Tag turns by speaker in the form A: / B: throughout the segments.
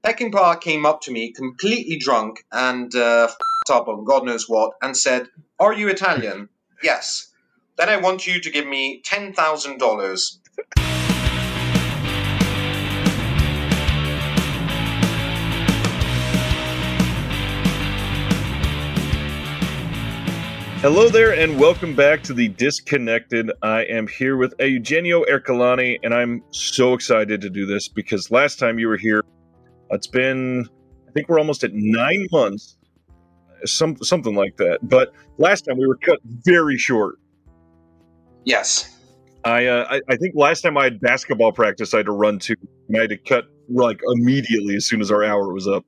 A: Peckinpah came up to me completely drunk and up on God knows what and said, "Are you Italian?" "Yes." "Then I want you to give me $10,000.
B: Hello there, and welcome back to the Disconnected. I am here with Eugenio Ercolani, and I'm so excited to do this because last time you were here, it's been, I think we're almost at 9 months, something like that. But last time we were cut very short.
A: Yes.
B: I think last time I had basketball practice I had to run to, and I had to cut like immediately as soon as our hour was up.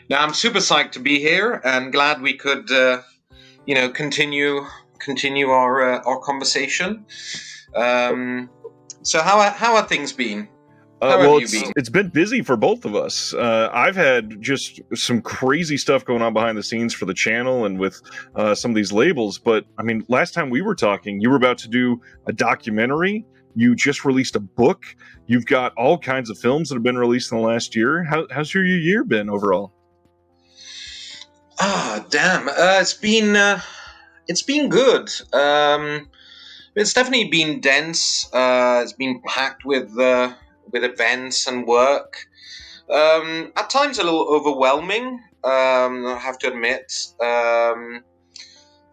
A: Now I'm super psyched to be here and glad we could, continue our conversation. So how are things been? How have you been?
B: It's been busy for both of us. I've had just some crazy stuff going on behind the scenes for the channel and with some of these labels. But I mean, last time we were talking, you were about to do a documentary. You just released a book. You've got all kinds of films that have been released in the last year. How's your year been overall?
A: Damn. It's been good. It's definitely been dense. It's been packed with events and work. At times a little overwhelming, I have to admit.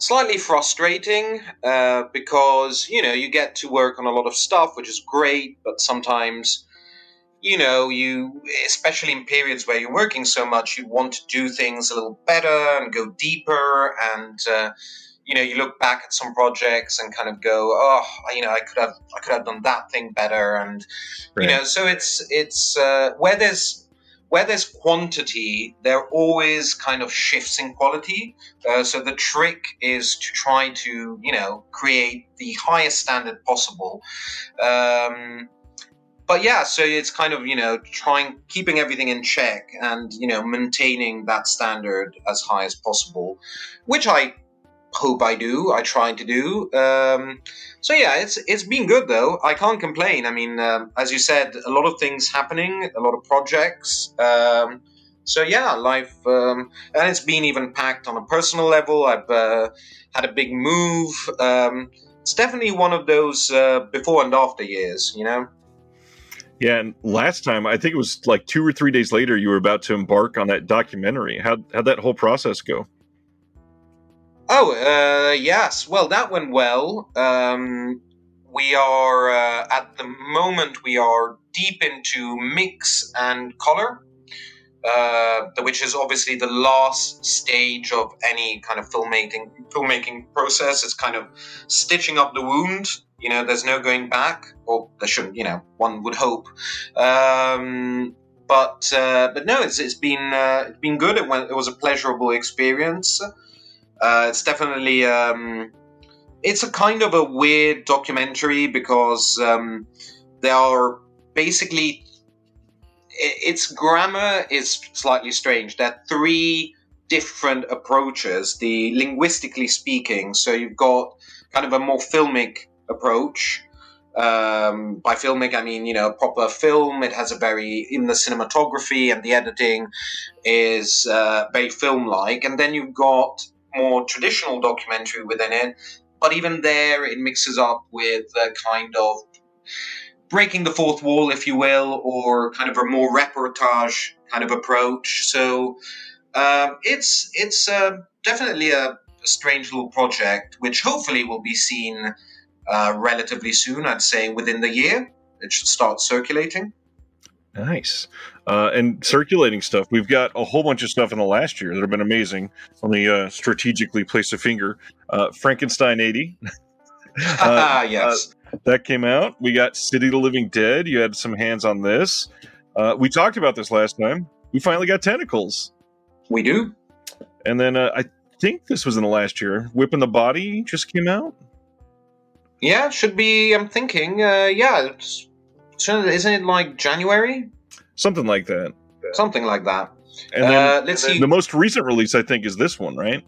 A: Slightly frustrating, because, you get to work on a lot of stuff, which is great, but sometimes, you, especially in periods where you're working so much, you want to do things a little better and go deeper, and you look back at some projects and kind of go, oh, I could have done that thing better, and
B: Right.
A: so it's where there's quantity, there always kind of shifts in quality. So the trick is to try to create the highest standard possible. But yeah, so it's kind of keeping everything in check and maintaining that standard as high as possible, which I hope I do. I try to do. So yeah, it's been good though. I can't complain. I mean, as you said, a lot of things happening, a lot of projects. So yeah, life, and it's been even packed on a personal level. I've had a big move. It's definitely one of those before and after years,
B: Yeah, and last time, I think it was like 2 or 3 days later, you were about to embark on that documentary. How'd that whole process go?
A: Oh, yes. Well, that went well. We are, at the moment, we are deep into mix and color, which is obviously the last stage of any kind of filmmaking process. It's kind of stitching up the wound. There's no going back, or there shouldn't. One would hope. But no, it's been good. It was a pleasurable experience. It's definitely it's a kind of a weird documentary because there are basically its grammar is slightly strange. There are 3 different approaches, the linguistically speaking. So you've got kind of a more filmic approach. By filmic, I mean, proper film. It has in the cinematography and the editing is very film-like. And then you've got more traditional documentary within it. But even there, it mixes up with kind of breaking the fourth wall, if you will, or kind of a more reportage kind of approach. So it's definitely a strange little project, which hopefully will be seen relatively soon. I'd say within the year, it should start circulating.
B: Nice. And circulating stuff. We've got a whole bunch of stuff in the last year that have been amazing. Let me strategically place a finger. Frankenstein 80.
A: Yes.
B: That came out. We got City of the Living Dead. You had some hands on this. We talked about this last time. We finally got Tentacles.
A: We do.
B: And then I think this was in the last year. Whipping the Body just came out.
A: Yeah, should be. I'm thinking. Yeah, isn't it like January?
B: Something like that.
A: Something like that.
B: And then
A: let's see.
B: The most recent release, I think, is this one, right?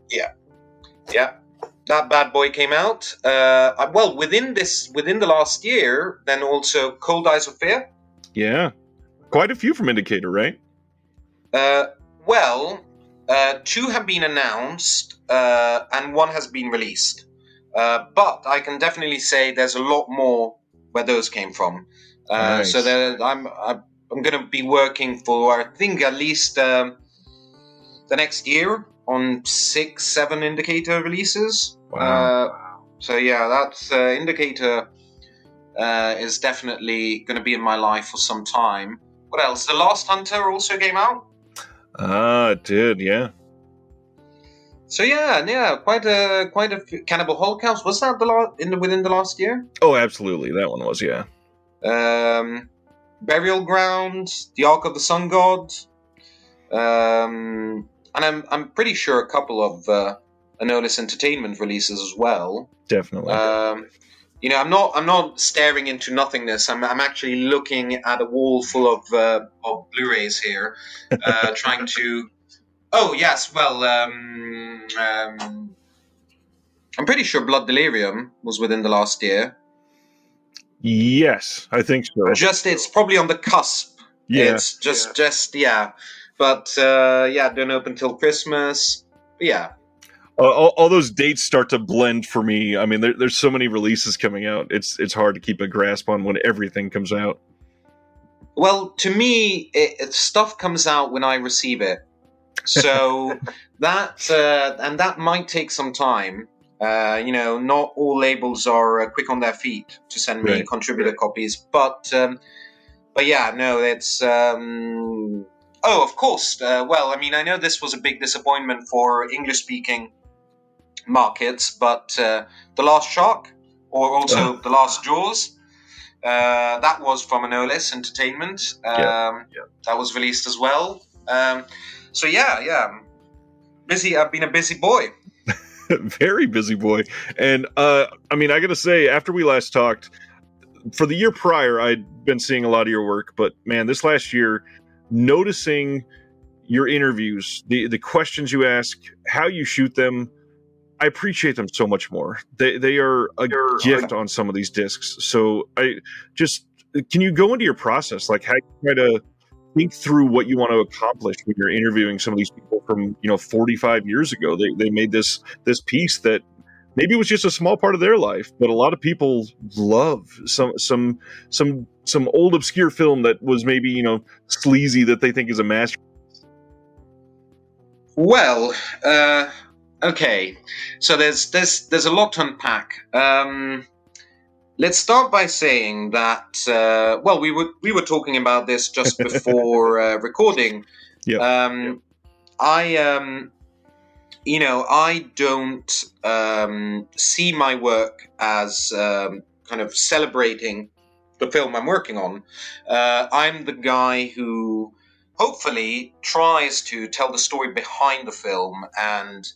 A: Yeah. That bad boy came out. Well, within the last year, then also Cold Eyes of Fear.
B: Yeah. Quite a few from Indicator, right?
A: Well, 2 have been announced, and 1 has been released. But I can definitely say there's a lot more where those came from.
B: Nice.
A: So I'm going to be working for, I think, at least the next year on 6-7 Indicator releases.
B: Wow.
A: So yeah, that's Indicator is definitely going to be in my life for some time. What else? The Last Hunter also came out.
B: It did, yeah.
A: So yeah, quite a few. Cannibal Holocaust, was that within the last year?
B: Oh, absolutely, that one was, yeah.
A: Burial Ground, The Ark of the Sun God, and I'm pretty sure a couple of Anolis Entertainment releases as well.
B: Definitely.
A: You know, I'm not staring into nothingness. I'm actually looking at a wall full of Blu-rays here, trying to. Oh yes, well, I'm pretty sure Blood Delirium was within the last year.
B: Yes, I think so.
A: It's probably on the cusp.
B: Yeah.
A: It's just yeah. But don't open till Christmas. But yeah.
B: All those dates start to blend for me. I mean, there's so many releases coming out. It's hard to keep a grasp on when everything comes out.
A: Well, to me, stuff comes out when I receive it. So that might take some time. Not all labels are quick on their feet to send me contributor copies. But yeah, no, it's. Oh, of course. Well, I mean, I know this was a big disappointment for English-speaking markets, but The Last Shark, or also The Last Jaws, that was from Anolis Entertainment. That was released as well. So yeah, busy. I've been a busy boy.
B: Very busy boy. And I mean, I gotta say, after we last talked, for the year prior, I'd been seeing a lot of your work, but man, this last year, noticing your interviews, the questions you ask, how you shoot them, I appreciate them so much more. They are a gift on some of these discs. So can you go into your process, like how you try to think through what you want to accomplish when you're interviewing some of these people from 45 years ago? They made this piece that maybe was just a small part of their life, but a lot of people love some old obscure film that was maybe sleazy that they think is a masterpiece.
A: Well, okay, so there's a lot to unpack. Let's start by saying that we were talking about this just before recording.
B: Yeah.
A: I don't see my work as kind of celebrating the film I'm working on. I'm the guy who hopefully tries to tell the story behind the film and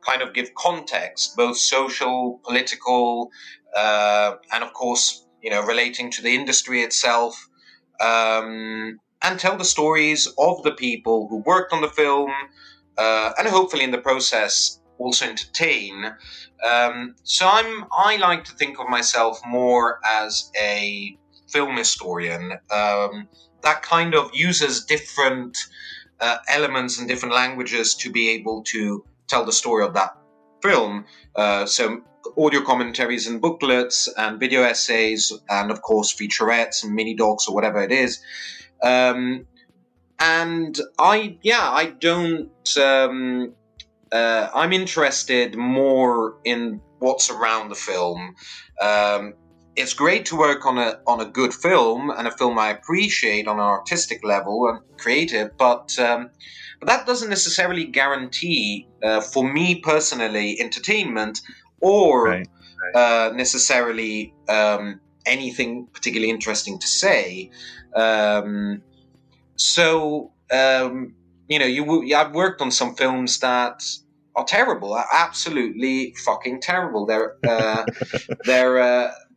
A: kind of give context, both social, political, and of course, relating to the industry itself, and tell the stories of the people who worked on the film, and hopefully in the process also entertain. So I like to think of myself more as a film historian that kind of uses different elements and different languages to be able to tell the story of that film. So audio commentaries and booklets and video essays and of course featurettes and mini docs or whatever it is. And I don't. I'm interested more in what's around the film. It's great to work on a good film and a film I appreciate on an artistic level and creative, but that doesn't necessarily guarantee, for me personally, entertainment or necessarily anything particularly interesting to say. I've worked on some films that are terrible, are absolutely fucking terrible.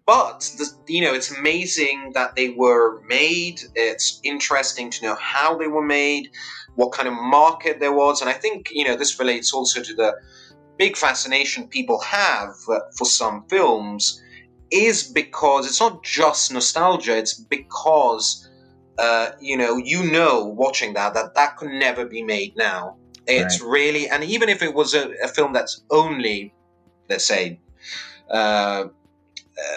A: But it's amazing that they were made. It's interesting to know how they were made, what kind of market there was, and I think this relates also to the big fascination people have for some films, is because it's not just nostalgia. It's because watching that could never be made now. It's
C: Right.
A: really, and even if it was a film that's only, let's say,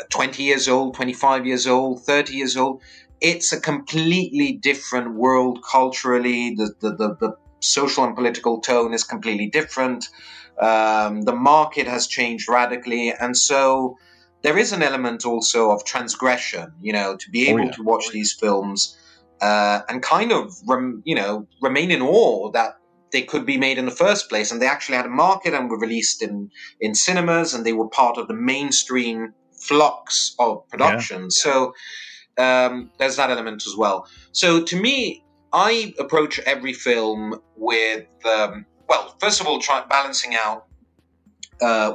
A: 20 years old, 25 years old, 30 years old, it's a completely different world culturally. The social and political tone is completely different. The market has changed radically. And so there is an element also of transgression, to be able to watch these films and kind of, remain in awe that they could be made in the first place. And they actually had a market and were released in cinemas, and they were part of the mainstream flux of production. So there's that element as well. So to me, I approach every film with, first of all, balancing out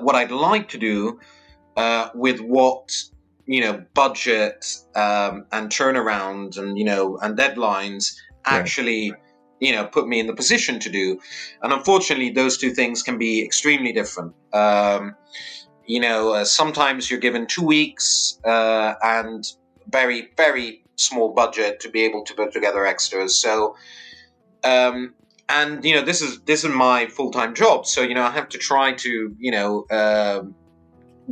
A: what I'd like to do with what budget and turnaround and deadlines actually put me in the position to do. And unfortunately, those two things can be extremely different. Sometimes you're given 2 weeks and very, very small budget to be able to put together extras. So, this is my full-time job. So, I have to try to,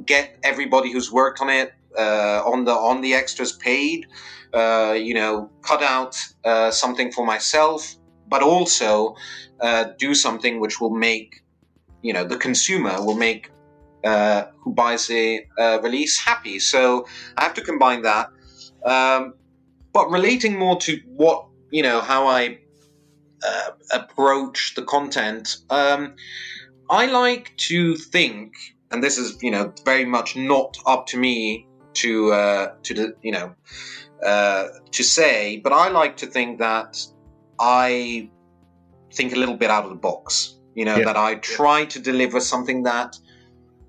A: get everybody who's worked on it on the extras paid. Cut out something for myself, but also do something which will make the consumer will make who buys the release happy. So I have to combine that. But relating more to what how I approach the content, I like to think, and this is very much not up to me to say, but I like to think that I think a little bit out of the box. That I try to deliver something that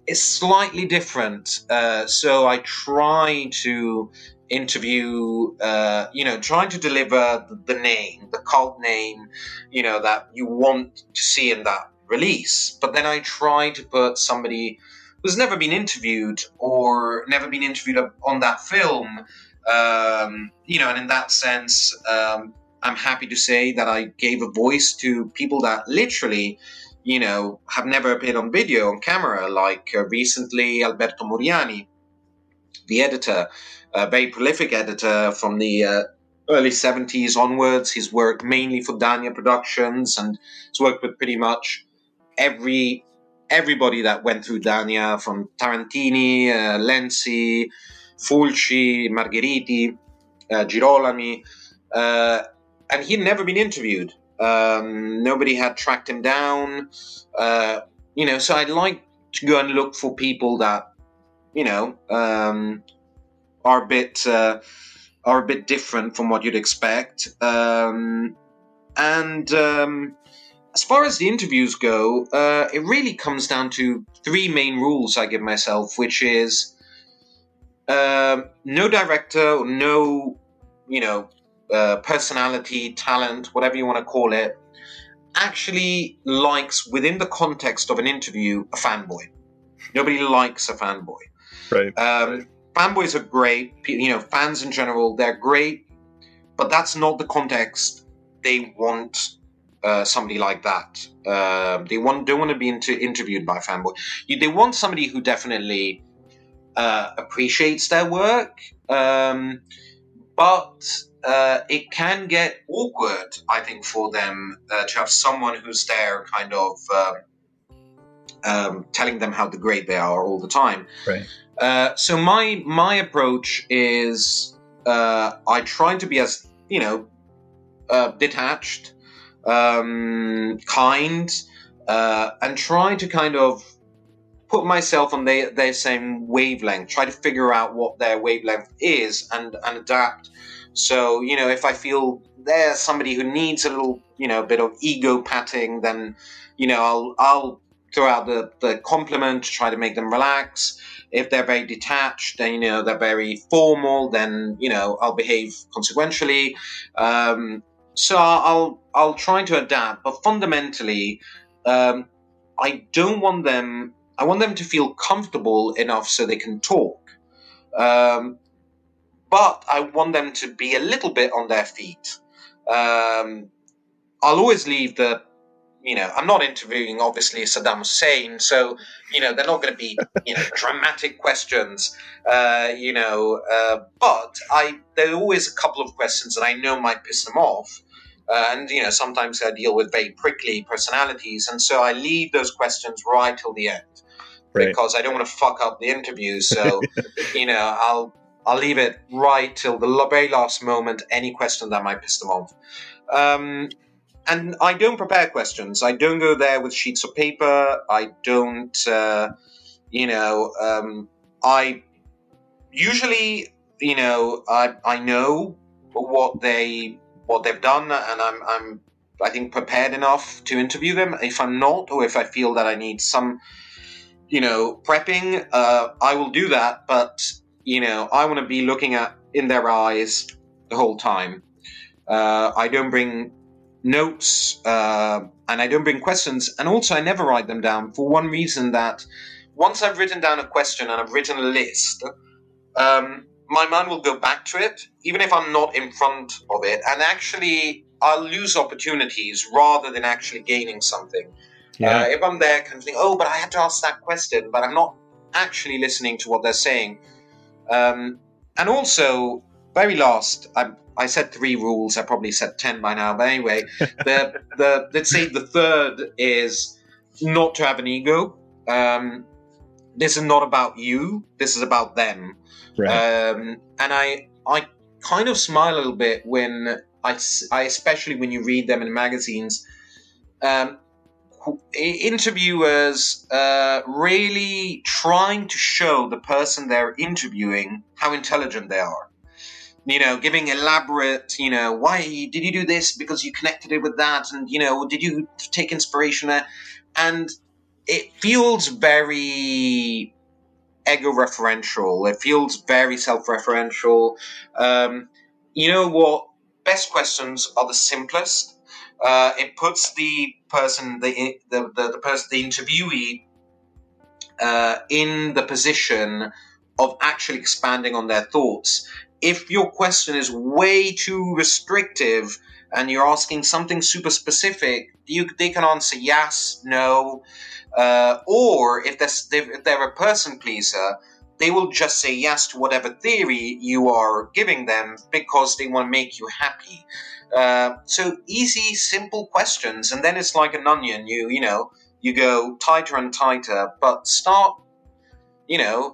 A: is slightly different. So I try to interview, trying to deliver the name, the cult name, that you want to see in that release. But then I try to put somebody who's never been interviewed or never been interviewed on that film, and in that sense, I'm happy to say that I gave a voice to people that literally have never appeared on video, on camera, like recently Alberto Moriani, the editor, a very prolific editor from the early 70s onwards. He's worked mainly for Dania Productions and he's worked with pretty much everybody that went through Dania, from Tarantini, Lenzi, Fulci, Margheriti, Girolami, and he'd never been interviewed. Nobody had tracked him down, so I'd like to go and look for people that are a bit different from what you'd expect. As far as the interviews go, it really comes down to 3 main rules I give myself, which is no director, or no personality, talent, whatever you want to call it, actually likes, within the context of an interview, a fanboy. Nobody likes a fanboy.
B: Right.
A: Fanboys are great. Fans in general, they're great, but that's not the context they want. Somebody like that. They don't want to be interviewed by a fanboy. They want somebody who definitely appreciates their work, but it can get awkward, I think, for them to have someone who's there kind of telling them how great they are all the time.
C: Right.
A: So my approach is I try to be as detached, kind, and try to kind of put myself on their same wavelength, try to figure out what their wavelength is and adapt. So, if I feel there's somebody who needs a little, bit of ego patting, then, I'll throw out the compliment to try to make them relax. If they're very detached and, they're very formal, then, I'll behave consequentially. So I'll try to adapt, but fundamentally, I want them to feel comfortable enough so they can talk. but I want them to be a little bit on their feet. I'll always leave the, I'm not interviewing, obviously, Saddam Hussein, so, they're not going to be, dramatic questions, but there are always a couple of questions that I know might piss them off. And, sometimes I deal with very prickly personalities, and so I leave those questions right till the end. Right. Because I don't want to fuck up the interview, so, I'll leave it right till the very last moment, any question that might piss them off. And I don't prepare questions. I don't go there with sheets of paper. I don't, I usually, I know what they've done, and I think, prepared enough to interview them. If I'm not, or if I feel that I need some, prepping, I will do that. But, I want to be looking in their eyes the whole time. I don't bring notes, and I don't bring questions, and also I never write them down, for one reason, that once I've written down a question and I've written a list, my mind will go back to it, even if I'm not in front of it, and actually I'll lose opportunities rather than actually gaining something. Yeah. If I'm there kind of thinking, but I had to ask that question, but I'm not actually listening to what they're saying. And also, very last, I said 3 rules. I probably said 10 by now. But anyway, let's say the third is not to have an ego. This is not about you. This is about them. Right. And I kind of smile a little bit when I especially when you read them in magazines. Interviewers really trying to show the person they're interviewing how intelligent they are. Giving elaborate, why did you do this? Because you connected it with that. And, did you take inspiration there? And it feels very ego-referential. It feels very self-referential. You know what? Best questions are the simplest. It puts the person, the interviewee, in the position of actually expanding on their thoughts. If your question is way too restrictive and you're asking something super specific, they can answer yes, no, or if they're a person pleaser, they will just say yes to whatever theory you are giving them because they want to make you happy. So easy, simple questions, and then it's like an onion. You go tighter and tighter, but start.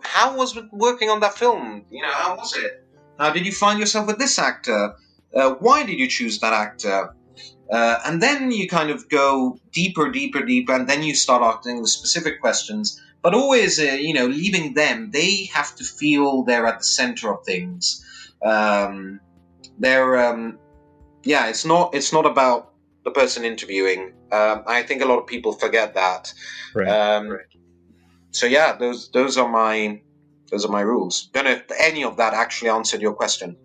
A: How was it working on that film? How was it? How did you find yourself with this actor? Why did you choose that actor? And then you kind of go deeper, and then you start asking the specific questions. But always, leaving them, they have to feel they're at the center of things. It's not about the person interviewing. I think a lot of people forget that. Right. So yeah, those are my rules. Don't know if any of that actually answered your question.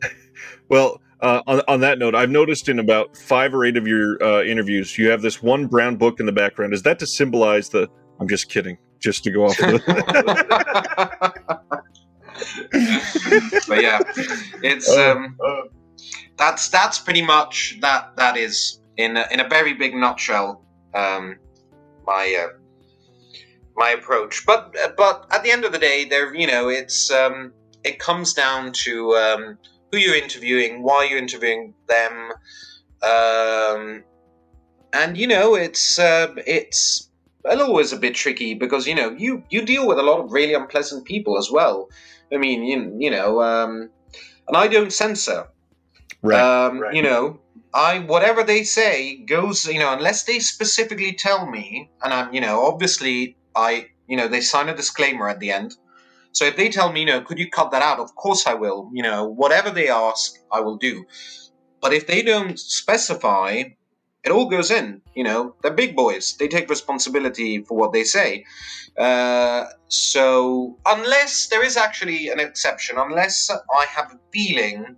B: Well, on that note, I've noticed in about 5 or 8 of your interviews, you have this one brown book in the background. Is that to symbolize the? I'm just kidding. Just to go off of the.
A: But yeah, it's that's pretty much that. That is in a very big nutshell my approach. But at the end of the day, it's it comes down to who you're interviewing, why you're interviewing them, and it's always a bit tricky because you deal with a lot of really unpleasant people as well. I mean, and I don't censor. Right. Right. Whatever they say goes. Unless they specifically tell me, and I'm obviously they sign a disclaimer at the end. So if they tell me, could you cut that out? Of course I will. Whatever they ask, I will do. But if they don't specify, it all goes in. They're big boys. They take responsibility for what they say. So unless there is actually an exception, unless I have a feeling,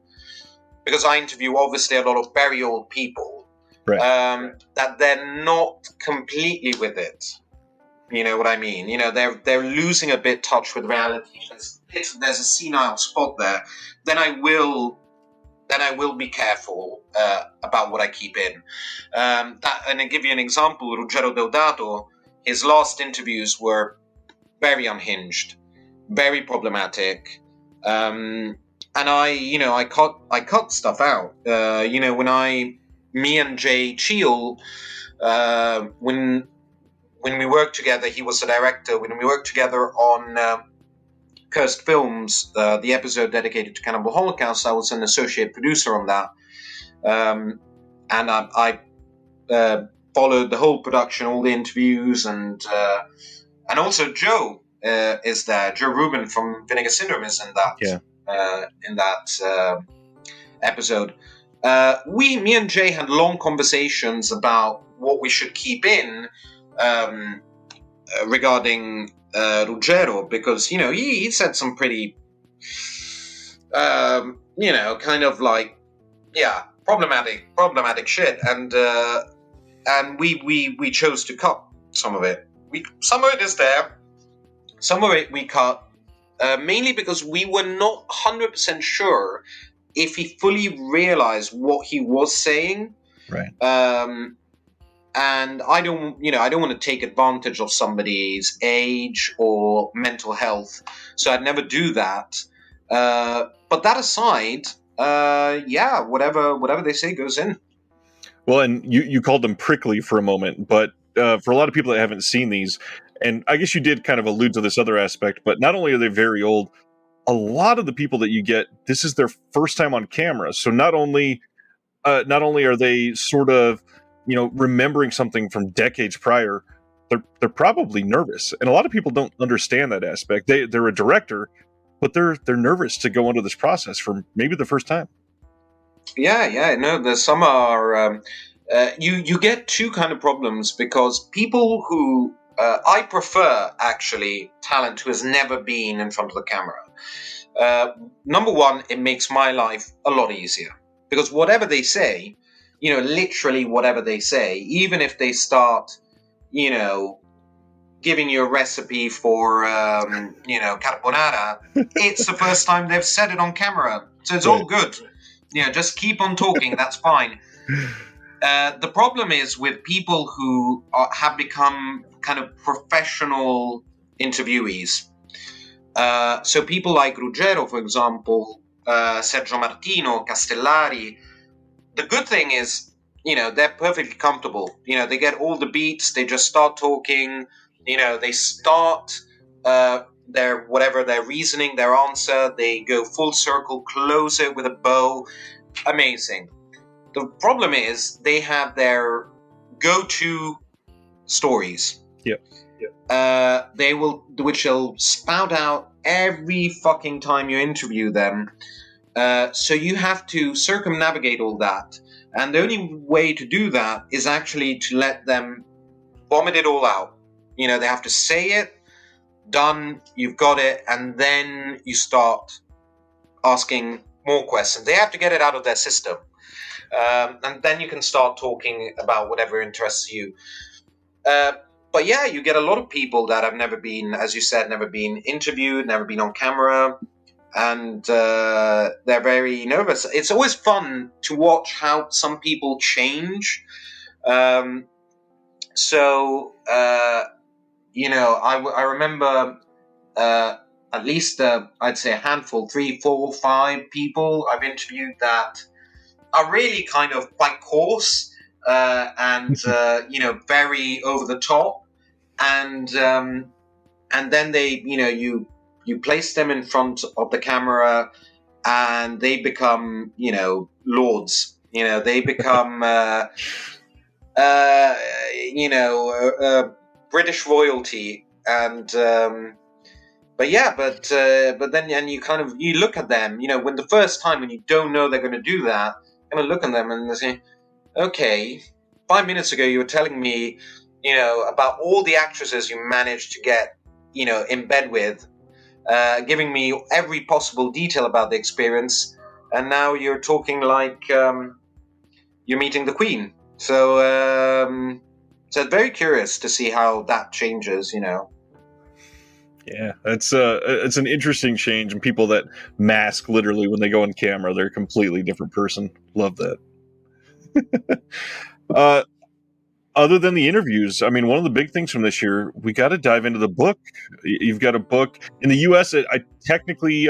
A: because I interview obviously a lot of very old people, right. That they're not completely with it. You know what I mean? You know, they're losing a bit touch with reality. There's a senile spot there. Then I will be careful about what I keep in. And to give you an example, Ruggero Deodato, his last interviews were very unhinged, very problematic. And I cut stuff out. When me and Jay Cheel, when we worked together, he was the director. When we worked together on Cursed Films, the episode dedicated to Cannibal Holocaust, I was an associate producer on that. And I followed the whole production, all the interviews, and also Joe is there. Joe Rubin from Vinegar Syndrome is in that episode. Me and Jay had long conversations about what we should keep in regarding Ruggero, because he said some pretty kind of like problematic shit, and we chose to cut some of it. Some of it is there, some of it we cut, mainly because we were not 100% sure if he fully realized what he was saying.
B: Right.
A: And I don't want to take advantage of somebody's age or mental health, so I'd never do that. But that aside, whatever they say goes in.
B: Well, and you called them prickly for a moment, but for a lot of people that haven't seen these, and I guess you did kind of allude to this other aspect, but not only are they very old, a lot of the people that you get, this is their first time on camera. So not only are they sort of remembering something from decades prior, they're probably nervous, and a lot of people don't understand that aspect. They're a director, but they're nervous to go into this process for maybe the first time.
A: No, there's some are you get two kind of problems, because people who I prefer actually talent who has never been in front of the camera. Number one, it makes my life a lot easier, because whatever they say, literally whatever they say, even if they start, giving you a recipe for, carbonara, it's the first time they've said it on camera. So it's all good. Just keep on talking. That's fine. The problem is with people who have become kind of professional interviewees. So people like Ruggero, for example, Sergio Martino, Castellari. The good thing is, they're perfectly comfortable. They get all the beats. They just start talking. They start their reasoning, their answer. They go full circle, close it with a bow. Amazing. The problem is they have their go-to stories.
B: Yep.
A: Which they'll spout out every fucking time you interview them. So you have to circumnavigate all that. And the only way to do that is actually to let them vomit it all out. They have to say it, done, you've got it, and then you start asking more questions. They have to get it out of their system. And then you can start talking about whatever interests you. But yeah, you get a lot of people that have never been, as you said, never been interviewed, never been on camera, and they're very nervous. It's always fun to watch how some people change. I remember at least, I'd say a handful, 3, 4, 5 people I've interviewed that are really kind of quite coarse and very over the top, and then they, you place them in front of the camera, and they become, lords. They become, British royalty, and but then, and you look at them, when the first time when you don't know they're going to do that, and look at them and they say, okay, 5 minutes ago you were telling me, about all the actresses you managed to get, in bed with, giving me every possible detail about the experience, and now you're talking like you're meeting the Queen. So So very curious to see how that changes,
B: Yeah, it's an interesting change, and people that mask literally when they go on camera, they're a completely different person. Love that. uh, Other than the interviews, I mean, one of the big things from this year, we got to dive into the book. You've got a book in the U.S. I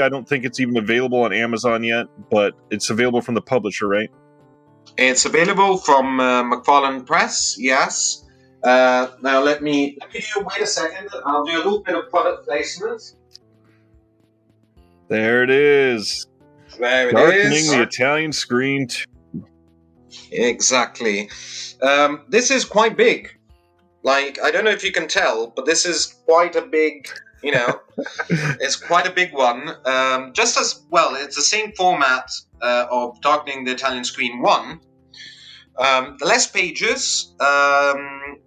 B: don't think it's even available on Amazon yet, but it's available from the publisher, right?
A: It's available from McFarlane Press, yes. Now let me wait a second. I'll do a little bit of product placement.
B: There it is.
A: There it
B: Darkening
A: is.
B: the Italian screen.
A: Exactly. This is quite big. Like, I don't know if you can tell, but this is quite a big, it's quite a big one. Just as, well, it's the same format of Darkening the Italian Screen 1. Less pages.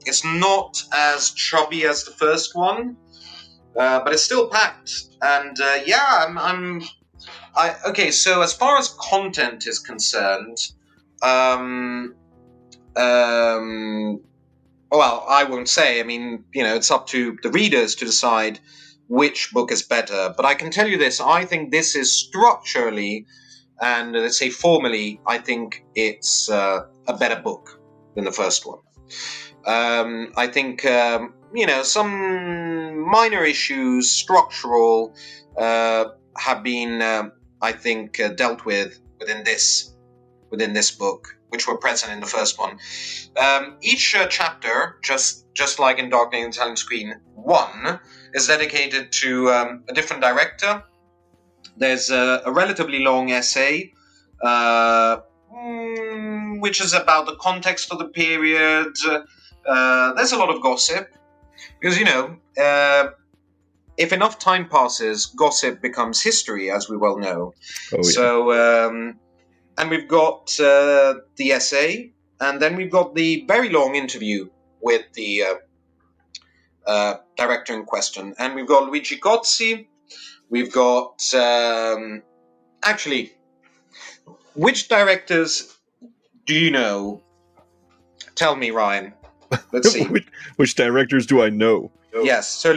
A: It's not as chubby as the first one, but it's still packed. And okay, so as far as content is concerned, well, I won't say. I mean, it's up to the readers to decide which book is better. But I can tell you this: I think this is structurally and let's say formally, I think it's a better book than the first one. I think some minor issues, structural, have been I think dealt with within this book, which were present in the first one. Each chapter, just like in Darkening the Italian Screen 1, is dedicated to a different director. There's a relatively long essay, which is about the context of the period. There's a lot of gossip, because, if enough time passes, gossip becomes history, as we well know.
B: Oh, yeah.
A: So, and we've got the essay, and then we've got the very long interview with the director in question. And we've got Luigi Cozzi. We've got... actually, which directors do you know? Tell me, Ryan. Let's see.
B: Which directors do I know?
A: Yes. So,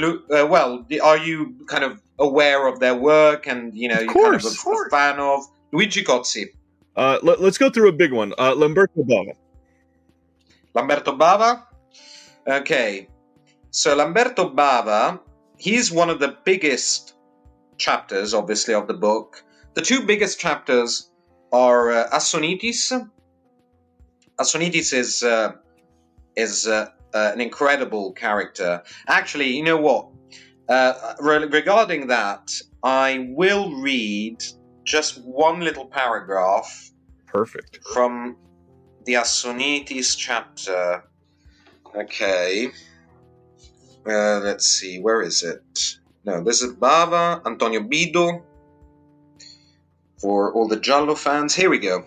A: are you kind of aware of their work, and you're kind of a fan of Luigi Cozzi?
B: Let's go through a big one. Lamberto Bava.
A: Lamberto Bava. Okay. So Lamberto Bava, he's one of the biggest chapters, obviously, of the book. The two biggest chapters are Assonitis. Assonitis is an incredible character. Actually, you know what? Regarding that, I will read just one little paragraph.
B: Perfect.
A: From the Assonitis chapter. Okay. Let's see. Where is it? No, this is Bava, Antonio Bido. For all the Giallo fans. Here we go.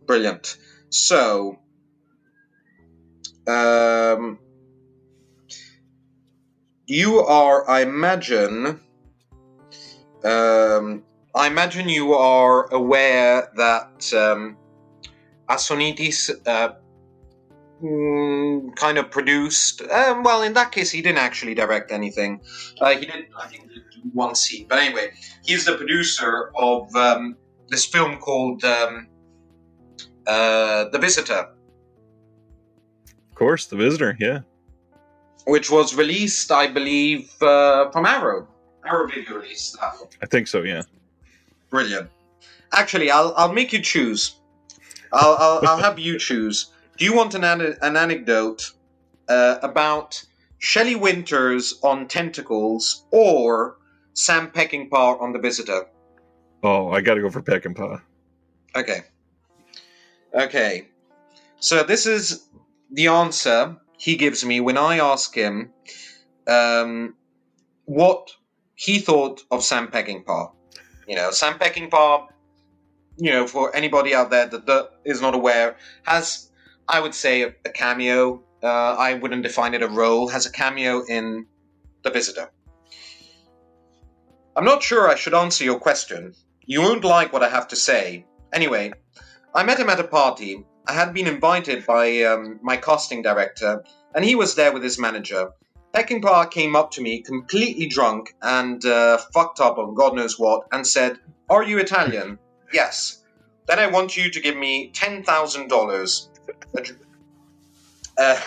A: Brilliant. So, you are, I imagine you are aware that Assonitis kind of produced. Well, in that case, he didn't actually direct anything. He did, I think, one scene. But anyway, he's the producer of this film called The Visitor.
B: Of course, The Visitor, yeah.
A: Which was released, I believe, from Arrow. Arrow Video released that one.
B: I think so, yeah.
A: Brilliant. Actually, I'll make you choose. I'll have you choose. Do you want an anecdote about Shelley Winters on Tentacles or Sam Peckinpah on The Visitor?
B: Oh, I gotta go for Peckinpah.
A: Okay. So this is the answer he gives me when I ask him what he thought of Sam Peckinpah. Sam Peckinpah, for anybody out there that is not aware, has, I would say, a cameo. I wouldn't define it a role. Has a cameo in The Visitor. I'm not sure I should answer your question. You won't like what I have to say. Anyway, I met him at a party. I had been invited by my casting director, and he was there with his manager. Peckinpah came up to me completely drunk and fucked up on God knows what and said, "Are you Italian?" "Yes." "Then I want you to give me $10,000. Uh,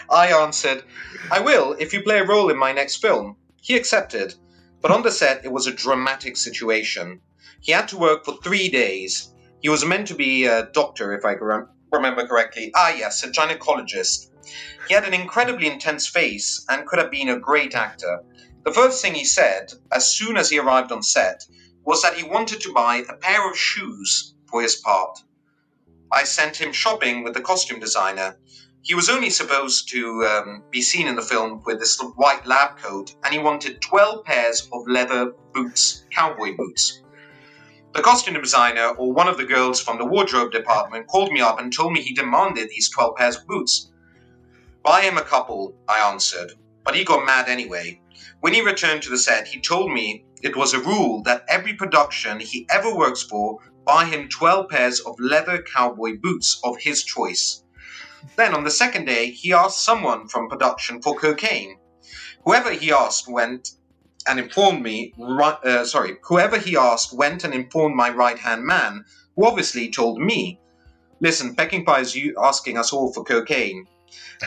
A: I answered, "I will if you play a role in my next film." He accepted, but on the set it was a dramatic situation. He had to work for 3 days. He was meant to be a doctor, if I remember correctly. Ah, yes, a gynecologist. He had an incredibly intense face and could have been a great actor. The first thing he said, as soon as he arrived on set, was that he wanted to buy a pair of shoes for his part. I sent him shopping with the costume designer. He was only supposed to be seen in the film with this white lab coat, and he wanted 12 pairs of leather boots, cowboy boots. The costume designer, or one of the girls from the wardrobe department, called me up and told me he demanded these 12 pairs of boots. "Buy him a couple," I answered, but he got mad anyway. When he returned to the set, he told me it was a rule that every production he ever works for buy him 12 pairs of leather cowboy boots of his choice. Then on the second day, he asked someone from production for cocaine. Whoever he asked went and informed my right-hand man, who obviously told me, "Listen, Peckinpah is asking us all for cocaine.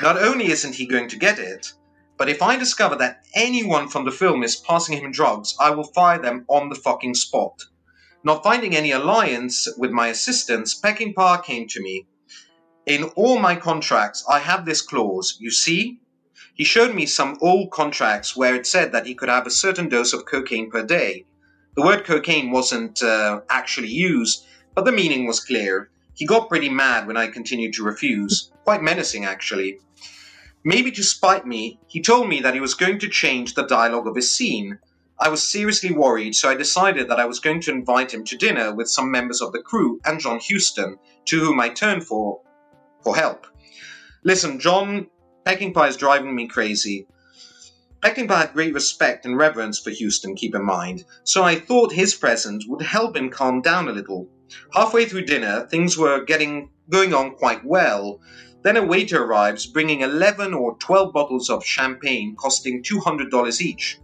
A: Not only isn't he going to get it, but if I discover that anyone from the film is passing him drugs, I will fire them on the fucking spot." Not finding any alliance with my assistants, Peckinpah came to me. "In all my contracts, I have this clause, you see?" He showed me some old contracts where it said that he could have a certain dose of cocaine per day. The word cocaine wasn't actually used, but the meaning was clear. He got pretty mad when I continued to refuse. Quite menacing, actually. Maybe to spite me, he told me that he was going to change the dialogue of his scene. I was seriously worried, so I decided that I was going to invite him to dinner with some members of the crew and John Huston, to whom I turned for help. "Listen, John, Peckinpah is driving me crazy." Peckinpah had great respect and reverence for Huston, keep in mind, so I thought his presence would help him calm down a little. Halfway through dinner, things were going on quite well. Then a waiter arrives, bringing 11 or 12 bottles of champagne costing $200 each.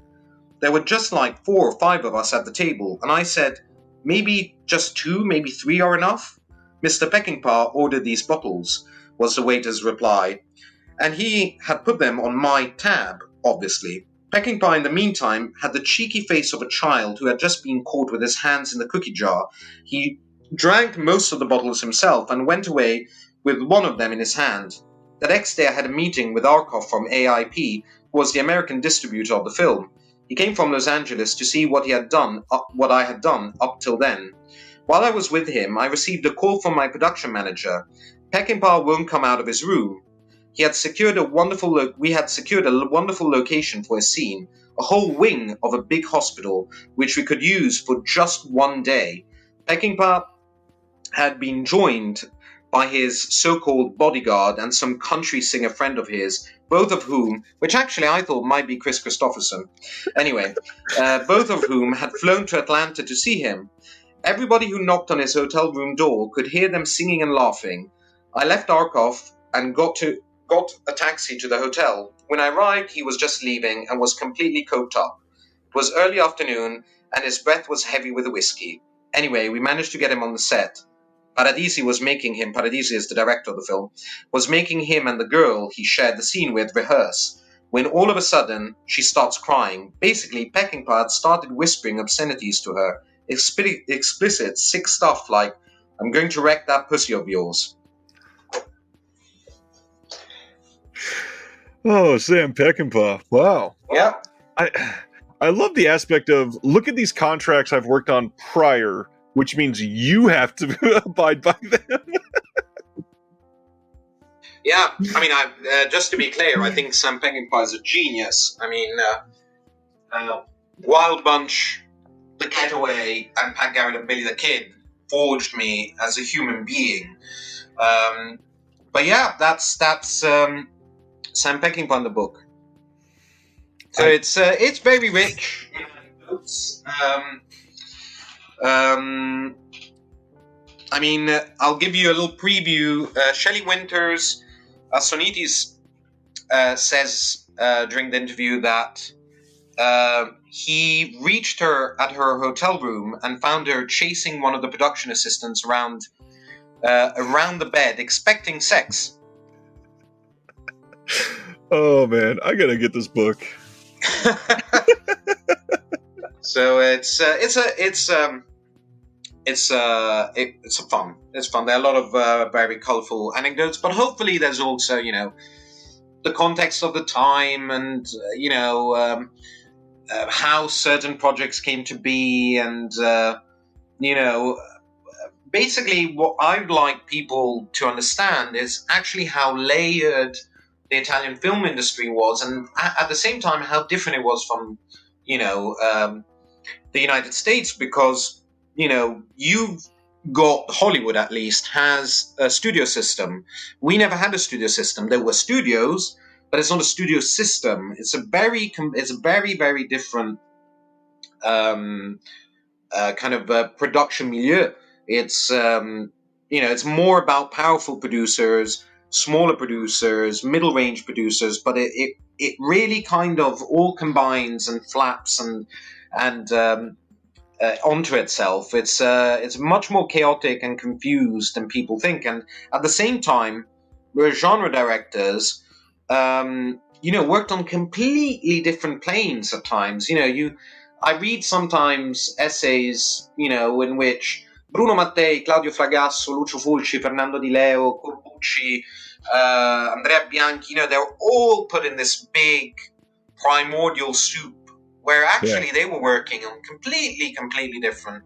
A: There were just like 4 or 5 of us at the table, and I said, "Maybe just 2, maybe 3 are enough?" "Mr. Peckinpah ordered these bottles," was the waiter's reply, and he had put them on my tab, obviously. Peckinpah, in the meantime, had the cheeky face of a child who had just been caught with his hands in the cookie jar. He drank most of the bottles himself and went away with one of them in his hand. The next day I had a meeting with Arkoff from AIP, who was the American distributor of the film. He came from Los Angeles to see what I had done up till then. While I was with him, I received a call from my production manager. Peckinpah won't come out of his room. We had secured a wonderful location for a scene, a whole wing of a big hospital, which we could use for just 1 day. Peckinpah had been joined by his so-called bodyguard and some country singer friend of his, both of whom, which actually I thought might be Chris Christopherson. Anyway, both of whom had flown to Atlanta to see him. Everybody who knocked on his hotel room door could hear them singing and laughing. I left Arkoff and got a taxi to the hotel. When I arrived, he was just leaving and was completely coked up. It was early afternoon, and his breath was heavy with whiskey. Anyway, we managed to get him on the set. Paradisi is the director of the film, was making him and the girl he shared the scene with rehearse, when all of a sudden she starts crying. Basically, Peckinpah had started whispering obscenities to her, explicit, sick stuff like, "I'm going to wreck that pussy of yours."
B: Oh, Sam Peckinpah. Wow.
A: Yeah.
B: I love the aspect of, look at these contracts I've worked on prior, which means you have to abide by them.
A: Yeah, I mean, just to be clear, I think Sam Peckinpah is a genius. I mean, Wild Bunch, The Getaway, and Pat Garrett and Billy the Kid forged me as a human being. But yeah, that's Sam Peckinpah in the book. So it's very rich. I mean, I'll give you a little preview. Shelley Winters, Sonitis, says during the interview that he reached her at her hotel room and found her chasing one of the production assistants around the bed, expecting sex.
B: Oh man, I gotta get this book.
A: So it's fun. It's fun. There are a lot of very colorful anecdotes, but hopefully there's also the context of the time and how certain projects came to be, and basically what I'd like people to understand is actually how layered the Italian film industry was, and at the same time how different it was from the United States, because you've got Hollywood, at least, has a studio system. We never had a studio system. There were studios, but it's not a studio system. It's a very very different kind of production milieu. It's it's more about powerful producers, smaller producers, middle range producers, but it really kind of all combines and flaps and onto itself. It's much more chaotic and confused than people think, and at the same time, we're genre directors. Worked on completely different planes at times. I read sometimes essays, in which Bruno Mattei, Claudio Fragasso, Lucio Fulci, Fernando Di Leo, Corbucci, Andrea Bianchi, they're all put in this big primordial soup, where actually they were working on completely different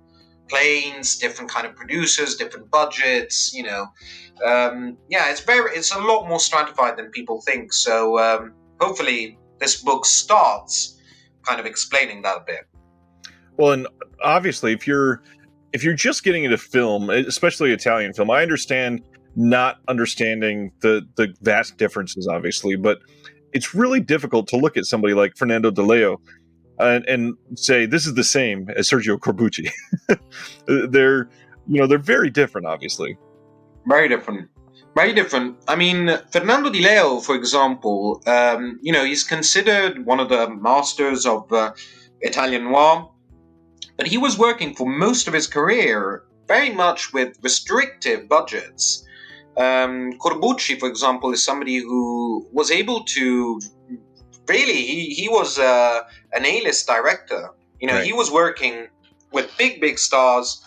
A: planes, different kind of producers, different budgets. It's a lot more stratified than people think. So hopefully this book starts kind of explaining that a bit.
B: Well, and obviously, if you're just getting into film, especially Italian film, I understand not understanding the vast differences, obviously, but it's really difficult to look at somebody like Fernando Di Leo and say this is the same as Sergio Corbucci. They're very different, obviously.
A: Very different. Very different. I mean, Fernando Di Leo, for example, he's considered one of the masters of Italian noir, but he was working for most of his career very much with restrictive budgets. Corbucci, for example, is somebody who was able to really, he was an A-list director.
B: Right.
A: He was working with big stars,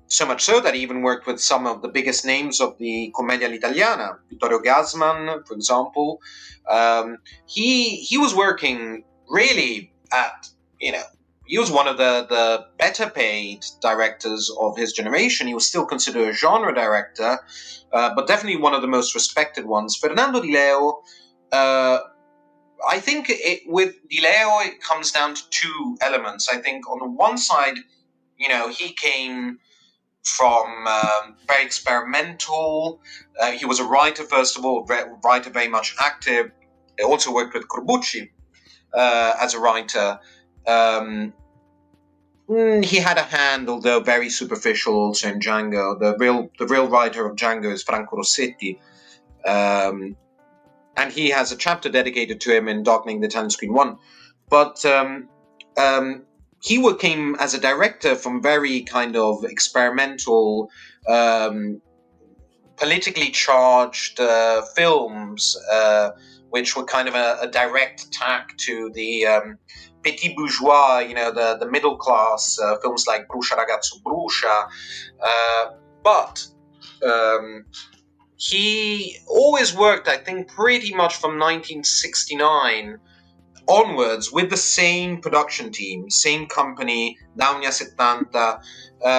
A: so much so that he even worked with some of the biggest names of the Commedia all'Italiana, Vittorio Gassman, for example. He was working really at, he was one of the better paid directors of his generation. He was still considered a genre director, but definitely one of the most respected ones. Fernando Di Leo, I think with Di Leo, it comes down to two elements. I think on the one side, he came from very experimental. He was a writer, first of all, writer very much active. He also worked with Corbucci as a writer. He had a hand, although very superficial, also in Django. The real writer of Django is Franco Rossetti. And he has a chapter dedicated to him in Darkening the Italian Screen 1. But he came as a director from very kind of experimental, politically charged films, which were kind of a direct attack to the petit bourgeois, the middle class, films like Bruscia Ragazzo Bruscia. But he always worked, I think, pretty much from 1969 onwards with the same production team, same company, Daunia 70,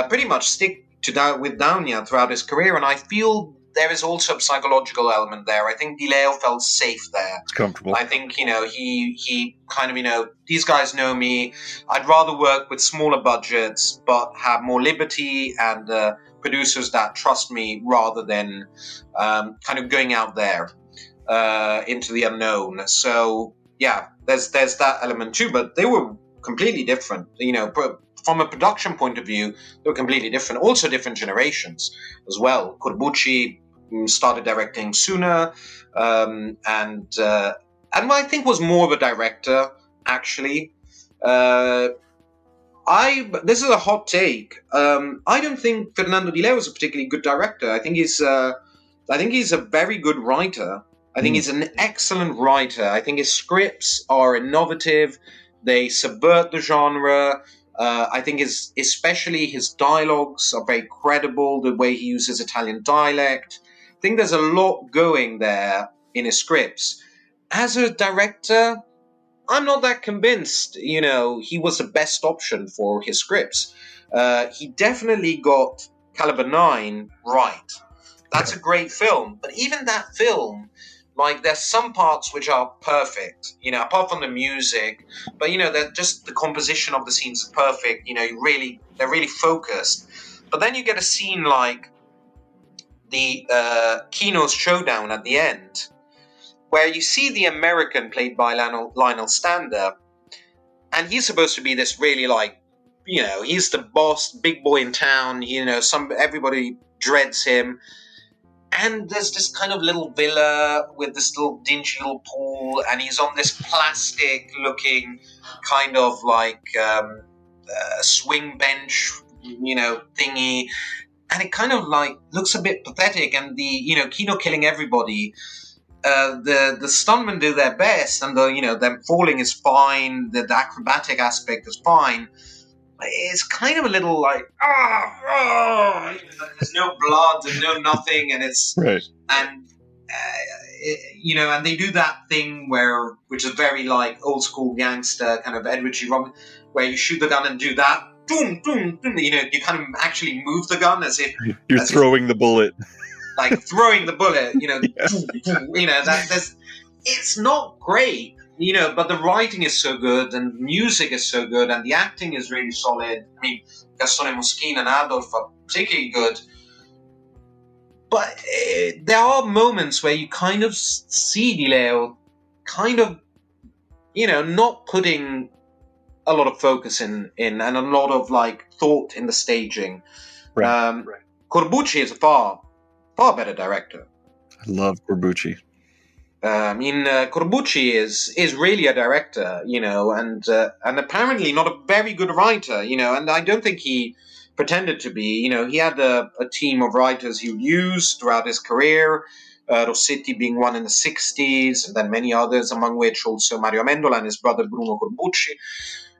A: pretty much stick to with Daunia throughout his career, and I feel there is also a psychological element there. I think Di Leo felt safe there.
B: It's comfortable.
A: I think, he kind of, these guys know me. I'd rather work with smaller budgets, but have more liberty and producers that trust me rather than kind of going out there into the unknown. So, yeah, there's that element too, but they were completely different. From a production point of view, they were completely different. Also, different generations as well. Corbucci started directing sooner, and I think was more of a director actually. This is a hot take. I don't think Fernando Di Leo is a particularly good director. I think he's a very good writer. I think he's an excellent writer. I think his scripts are innovative. They subvert the genre. I think especially his dialogues are very credible. The way he uses Italian dialect. I think there's a lot going there in his scripts. As a director, I'm not that convinced. He was the best option for his scripts. He definitely got Caliber 9 right. That's a great film. But even that film, there's some parts which are perfect, apart from the music. But, just the composition of the scenes is perfect. They're really focused. But then you get a scene like the Kino's showdown at the end, where you see the American played by Lionel Stander, and he's supposed to be this really he's the boss, big boy in town. Everybody dreads him, and there's this kind of little villa with this little dingy little pool, and he's on this plastic-looking kind of swing bench, thingy, and it kind of looks a bit pathetic. And the Kino killing everybody. The stuntmen do their best, and them falling is fine. The acrobatic aspect is fine. It's kind of a little there's no blood and no nothing, and it's
B: right.
A: And and they do that thing which is very old school gangster kind of Edward G. Robinson, where you shoot the gun and do that. Boom, boom, boom. You kind of actually move the gun as if
B: you're throwing the bullet.
A: Throwing the bullet,
B: Yeah.
A: It's not great, but the writing is so good, and the music is so good, and the acting is really solid. I mean, Gastone Moschino and Adolf are particularly good. But there are moments where you kind of see Di Leo kind of, not putting a lot of focus in and a lot of thought in the staging.
B: Right.
A: Corbucci is a far better director.
B: I love Corbucci.
A: Corbucci is really a director, and apparently not a very good writer, and I don't think he pretended to be. He had a team of writers he would use throughout his career, Rossetti being one in the 60s, and then many others, among which also Mario Amendola and his brother Bruno Corbucci.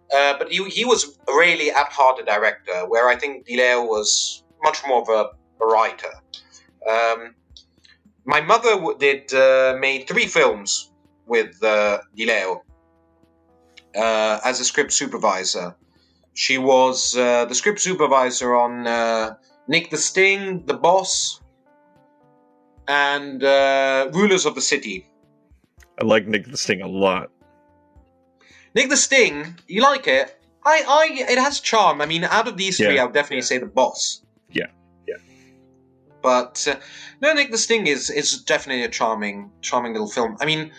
A: But he was really at heart a director, where I think Di Leo was much more of a writer. My mother made 3 films with Di Leo as a script supervisor. She was the script supervisor on Nick the Sting, The Boss, and Rulers of the City.
B: I like Nick the Sting a lot. Nick
A: the Sting, you like it? It has charm. I mean, out of these 3, I would definitely say The Boss.
B: Yeah.
A: But no, Nick the Sting is definitely a charming little film. I mean,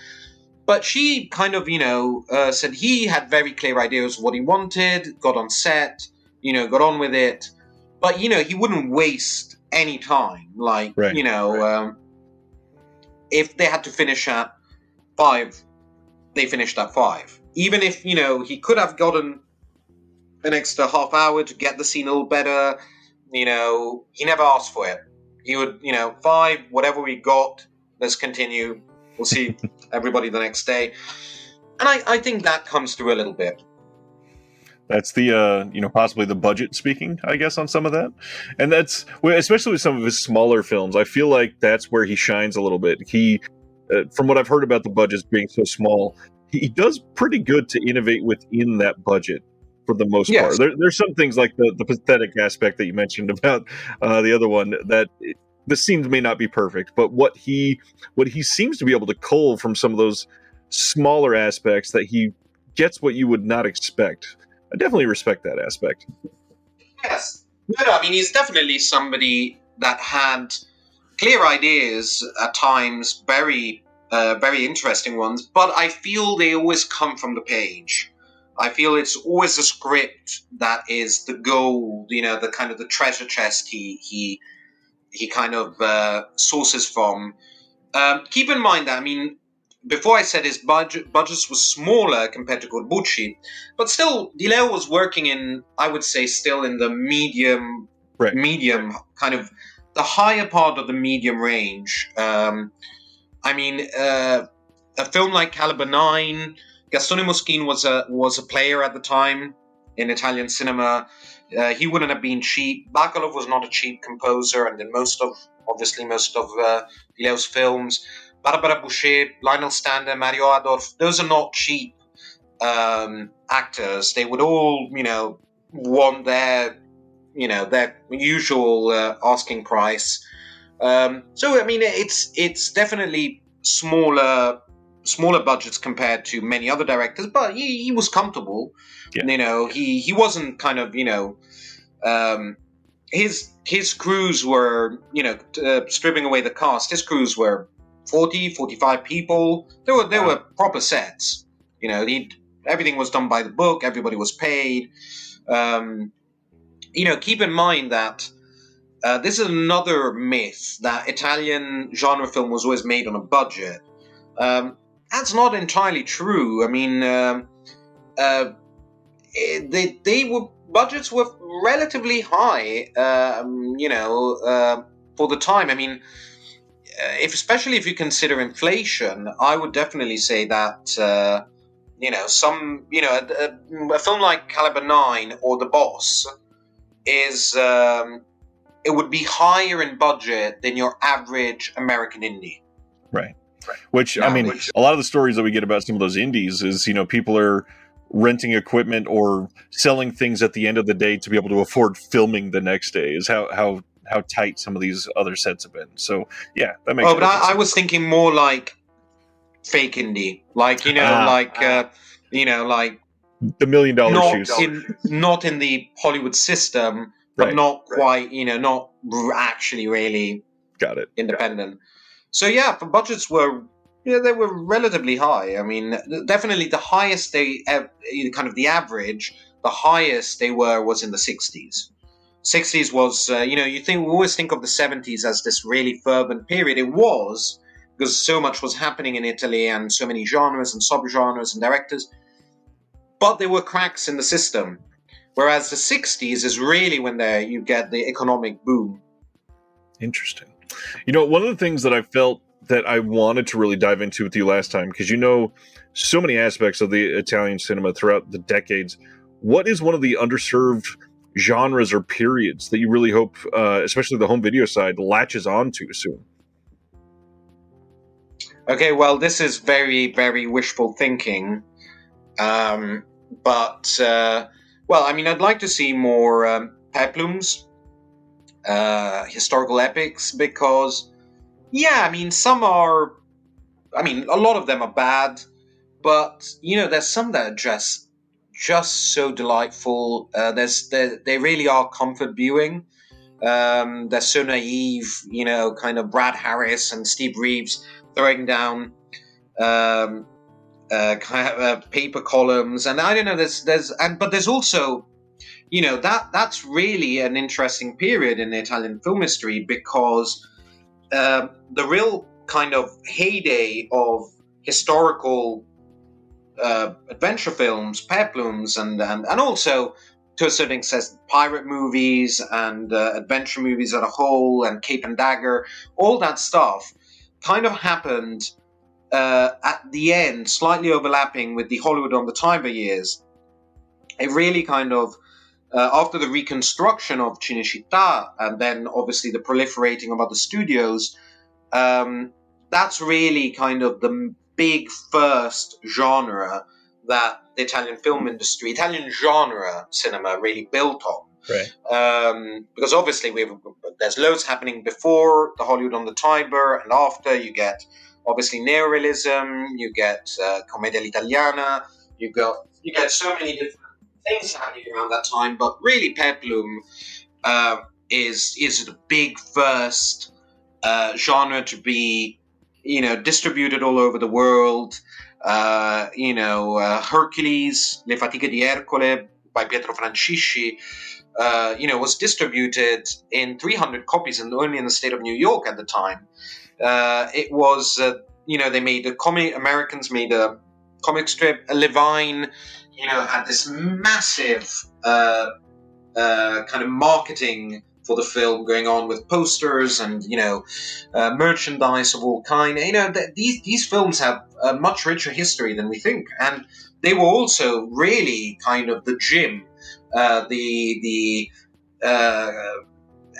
A: but she kind of, said he had very clear ideas of what he wanted, got on set, got on with it. But, he wouldn't waste any time. If they had to finish at 5, they finished at 5. Even if, he could have gotten an extra half hour to get the scene a little better, he never asked for it. He would, 5, whatever we got, let's continue. We'll see everybody the next day. And I think that comes through a little bit.
B: That's the, possibly the budget speaking, I guess, on some of that. And that's, especially with some of his smaller films, I feel like that's where he shines a little bit. He, from what I've heard about the budgets being so small, he does pretty good to innovate within that budget for the most part. There's some things like the pathetic aspect that you mentioned about the other one, that the scenes may not be perfect, but what he seems to be able to cull from some of those smaller aspects, that he gets what you would not expect. I definitely respect that aspect.
A: Yes. No, I mean, he's definitely somebody that had clear ideas at times, very interesting ones, but I feel they always come from the page. I feel it's always a script that is the gold, the kind of the treasure chest he kind of sources from. Keep in mind that, I mean, before I said his budgets were smaller compared to Corbucci, but still, Di Leo was working in, I would say, still in the medium kind of the higher part of the medium range. I mean, a film like Caliber 9, Gastone Moschin was a player at the time in Italian cinema. He wouldn't have been cheap. Bacalov was not a cheap composer, and in most of Di Leo's films, Barbara Boucher, Lionel Stander, Mario Adorf, those are not cheap actors. They would all, want their usual asking price. So I mean, it's definitely smaller budgets compared to many other directors, but he was comfortable. Yeah. He wasn't kind of his crews were stripping away the cast. His crews were 40, 45 people. They were proper sets. Everything was done by the book. Everybody was paid. Keep in mind that this is another myth that Italian genre film was always made on a budget. That's not entirely true. I mean, budgets were relatively high, for the time. I mean, especially if you consider inflation, I would definitely say that, a film like Caliber 9 or The Boss is, it would be higher in budget than your average American indie.
B: Right. Which, I mean, a lot of the stories that we get about some of those indies is, people are renting equipment or selling things at the end of the day to be able to afford filming the next day, is how tight some of these other sets have been. So, yeah, that makes sense.
A: But I was thinking more like fake indie. Like, like
B: the $1 million shoes.
A: Not in the Hollywood system, but not quite, not actually really independent. So yeah, for budgets they were relatively high. I mean, definitely the highest kind of the average, the highest they was in the 60s. 60s was, we always think of the 70s as this really fervent period. It was, because so much was happening in Italy and so many genres and subgenres and directors. But there were cracks in the system. Whereas the 60s is really when you get the economic boom.
B: Interesting. One of the things that I felt that I wanted to really dive into with you last time, because so many aspects of the Italian cinema throughout the decades, what is one of the underserved genres or periods that you really hope, especially the home video side, latches onto soon?
A: Okay, well, this is very, very wishful thinking. But I mean, I'd like to see more peplums, historical epics, because, I mean, a lot of them are bad, but, there's some that are just so delightful. They really are comfort viewing. They're so naive, kind of Brad Harris and Steve Reeves throwing down paper columns, and I don't know. But there's also, that's really an interesting period in Italian film history, because the real kind of heyday of historical adventure films, peplums, and also to a certain extent pirate movies and adventure movies as a whole, and Cape and Dagger, all that stuff kind of happened at the end, slightly overlapping with the Hollywood on the Tiber years. It really kind of, after the reconstruction of Cinecittà, and then obviously the proliferating of other studios, that's really kind of the big first genre that the Italian film industry, Italian genre cinema really built on.
B: Right.
A: Because obviously there's loads happening before the Hollywood on the Tiber, and after you get obviously neorealism, you get commedia all'italiana, you get so many different things happening around that time. But really, peplum is the big first genre to be distributed all over the world. Hercules, Le Fatiche di Ercole by Pietro Francisci, was distributed in 300 copies only in the state of New York at the time. It was, they made a comic. Americans made a comic strip. Levine, had this massive kind of marketing for the film going on with posters and merchandise of all kind. These films have a much richer history than we think, and they were also really kind of the gym, the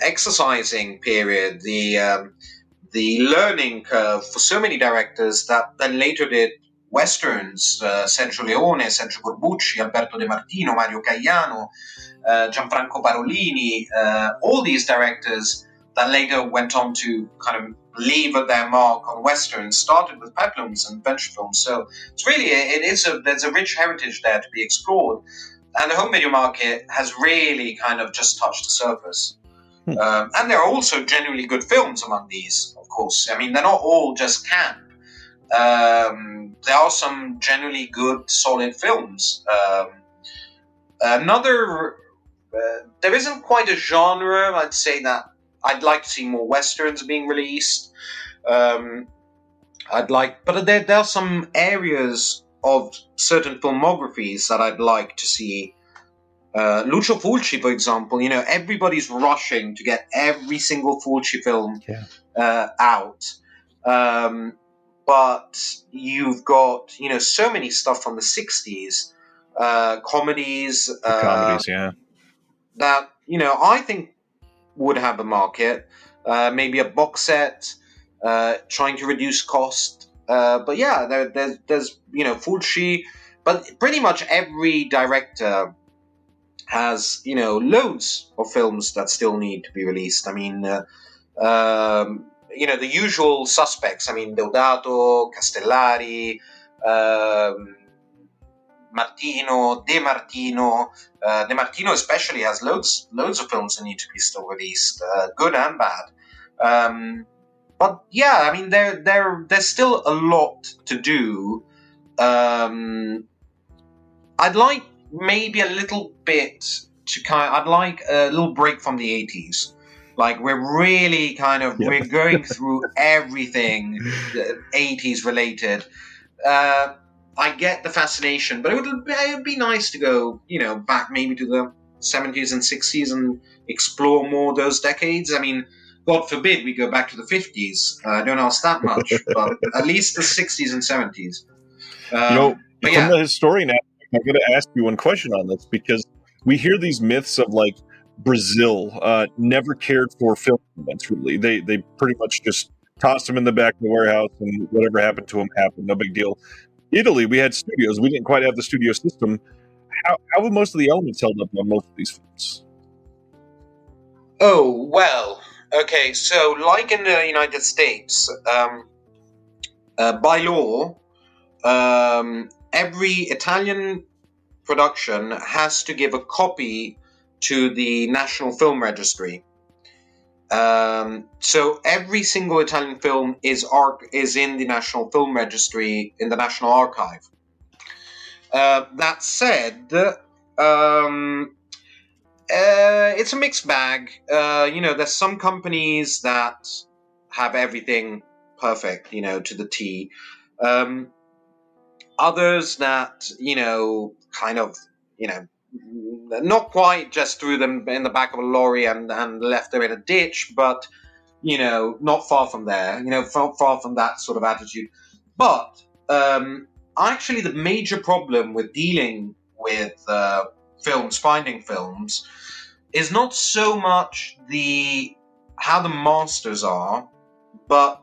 A: exercising period, the learning curve for so many directors that then later did westerns, Sergio Leone, Sergio Corbucci, Alberto De Martino, Mario Caiano, Gianfranco Parolini, all these directors that later went on to kind of leave their mark on westerns, started with peplums and adventure films. So it's really, there's a rich heritage there to be explored. And the home video market has really kind of just touched the surface. And there are also genuinely good films among these, of course. I mean, they're not all just camp. There are some genuinely good, solid films. There isn't quite a genre. I'd say that I'd like to see more westerns being released. But there are some areas of certain filmographies that I'd like to see. Lucio Fulci, for example, everybody's rushing to get every single Fulci film out. But you've got, so many stuff from the 60s, comedies. That, I think would have a market. Maybe a box set, trying to reduce cost. But yeah, there's Fulci. But pretty much every director has, loads of films that still need to be released. I mean, the usual suspects. I mean, Deodato, Castellari, Martino, De Martino. De Martino especially has loads of films that need to be still released, good and bad. But yeah, I mean, there's still a lot to do. I'd like maybe a little bit I'd like a little break from the 80s. Like, we're really kind of, we're going through everything 80s related. I get the fascination, but it would be nice to go, back maybe to the 70s and 60s and explore more those decades. I mean, God forbid we go back to the 50s. I don't ask that much, but at least the 60s and 70s.
B: From the historian aspect, I'm going to ask you one question on this, because we hear these myths of, like, Brazil never cared for film events, really. They pretty much just tossed them in the back of the warehouse, and whatever happened to them happened, no big deal. Italy, we had studios. We didn't quite have the studio system. How have most of the elements held up on most of these films?
A: Oh, well, okay, so like in the United States, by law, every Italian production has to give a copy to the National Film Registry. So every single Italian film is in the National Film Registry, in the National Archive. That said, it's a mixed bag. There's some companies that have everything perfect, to the T. Others that, kind of, not quite just threw them in the back of a lorry and left them in a ditch, but, not far from there, far from that sort of attitude. But actually the major problem with dealing with finding films, is not so much how the masters are, but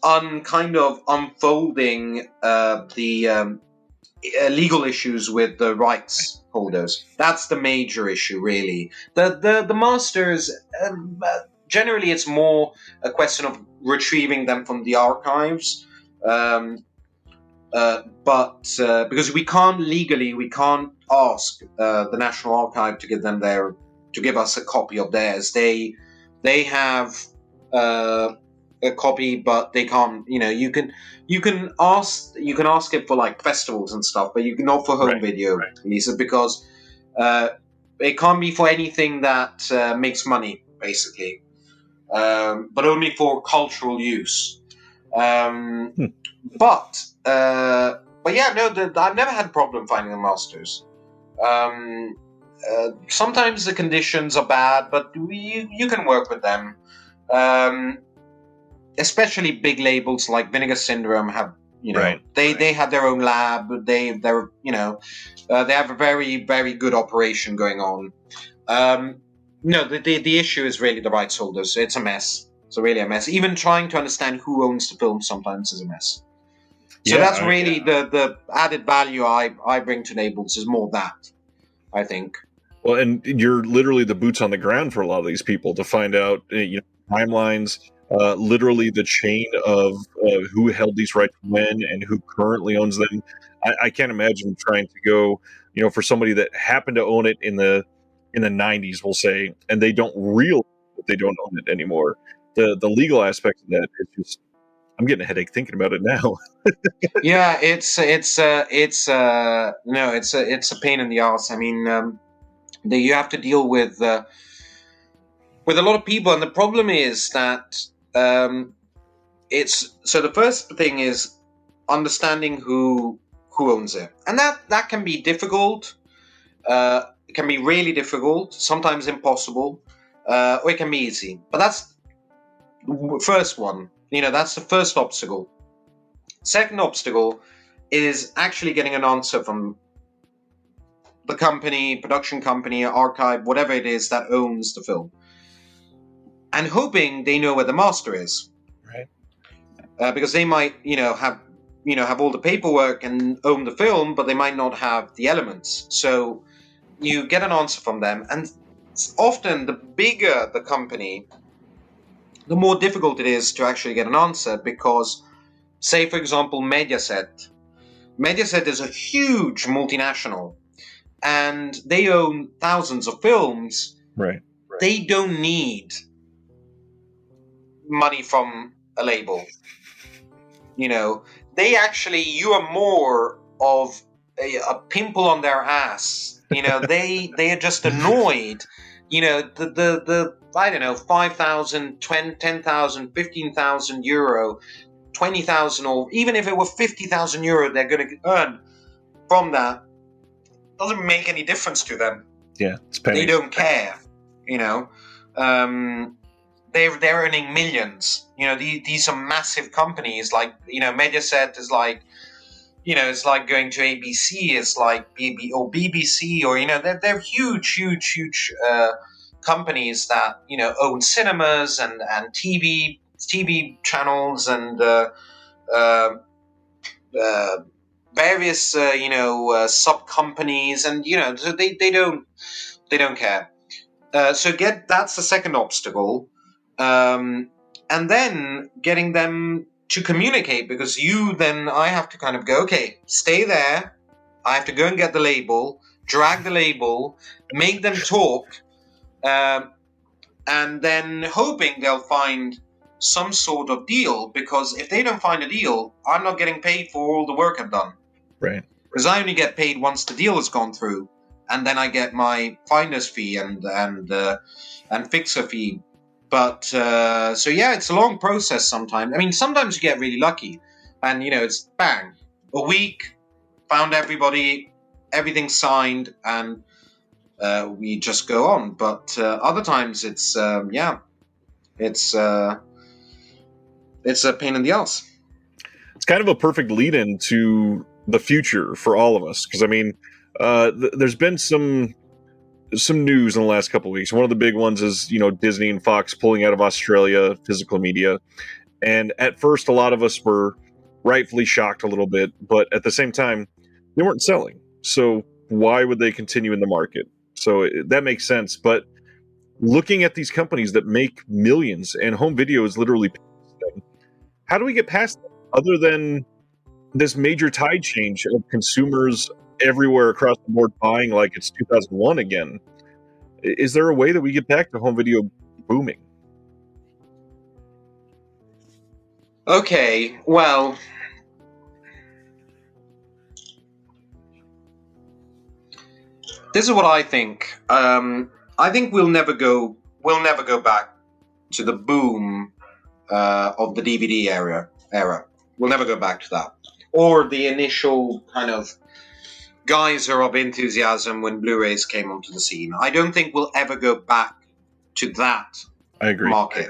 A: on kind of unfolding the legal issues with the rights holders. That's the major issue, really. The masters, generally it's more a question of retrieving them from the archives, but because we can't ask the National Archive to give us a copy of theirs. They have a copy, but they can't. You can ask it for like festivals and stuff, but you can not for home video releases because it can't be for anything that makes money, basically, but only for cultural use. But yeah, no, I've never had a problem finding the masters. Sometimes the conditions are bad, but you can work with them. Especially big labels like Vinegar Syndrome have, they have their own lab. They have a very, very good operation going on. No, the issue is really the rights holders. It's a mess. It's really a mess. Even trying to understand who owns the film sometimes is a mess. So that's really the added value I bring to labels is more that, I think.
B: Well, and you're literally the boots on the ground for a lot of these people to find out timelines, literally the chain of who held these rights when and who currently owns them. I can't imagine trying to go, for somebody that happened to own it in the 90s, we'll say, and they don't realize that they don't own it anymore. The legal aspect of that is just, I'm getting a headache thinking about it now.
A: Yeah, it's a pain in the ass. I mean, you have to deal with a lot of people, and the problem is that the first thing is understanding who owns it, and that can be difficult. It can be really difficult, sometimes impossible, or it can be easy. But that's the first one. That's the first obstacle. Second obstacle is actually getting an answer from the company, production company, archive, whatever it is that owns the film, and hoping they know where the master is,
B: right?
A: Because they might, have all the paperwork and own the film, but they might not have the elements. So you get an answer from them, and often the bigger the company, the more difficult it is to actually get an answer. Because, say for example, Mediaset is a huge multinational, and they own thousands of films.
B: Right.
A: They don't need money from a label. You are more of a pimple on their ass. They are just annoyed. The I don't know, 5,000, 10,000, 15,000 euro, 20,000, or even if it were 50,000 euro, they're going to earn from that. Doesn't make any difference to them.
B: Yeah, it's pennies.
A: They don't care. They're earning millions. These are massive companies. Like Mediaset is like, it's like going to ABC. It's like BBC, or they're huge companies that own cinemas and TV channels and various sub companies, and so they don't care. So that's the second obstacle. And then getting them to communicate, because I have to kind of go, okay, stay there. I have to go and get the label, drag the label, make them talk, and then hoping they'll find some sort of deal, because if they don't find a deal, I'm not getting paid for all the work I've done.
B: Right.
A: Because I only get paid once the deal has gone through, and then I get my finder's fee and fixer fee. But so yeah, it's a long process sometimes. I mean, sometimes you get really lucky, and it's bang, a week, found everybody, everything's signed, and we just go on. But other times it's it's a pain in the ass.
B: It's kind of a perfect lead-in to the future for all of us, because I mean, there's been some news in the last couple of weeks. One of the big ones is Disney and Fox pulling out of Australia physical media, and at first a lot of us were rightfully shocked a little bit, but at the same time they weren't selling, so why would they continue in the market? So that makes sense. But looking at these companies that make millions, and home video is literally them, how do we get past them other than this major tide change of consumers everywhere across the board buying like it's 2001 again? Is there a way that we get back to home video booming?
A: Okay, well, this is what I think. I think we'll never go back to the boom of the DVD era. We'll never go back to that, or the initial kind of geyser of enthusiasm when Blu-rays came onto the scene. I don't think we'll ever go back to that
B: I agree.
A: market.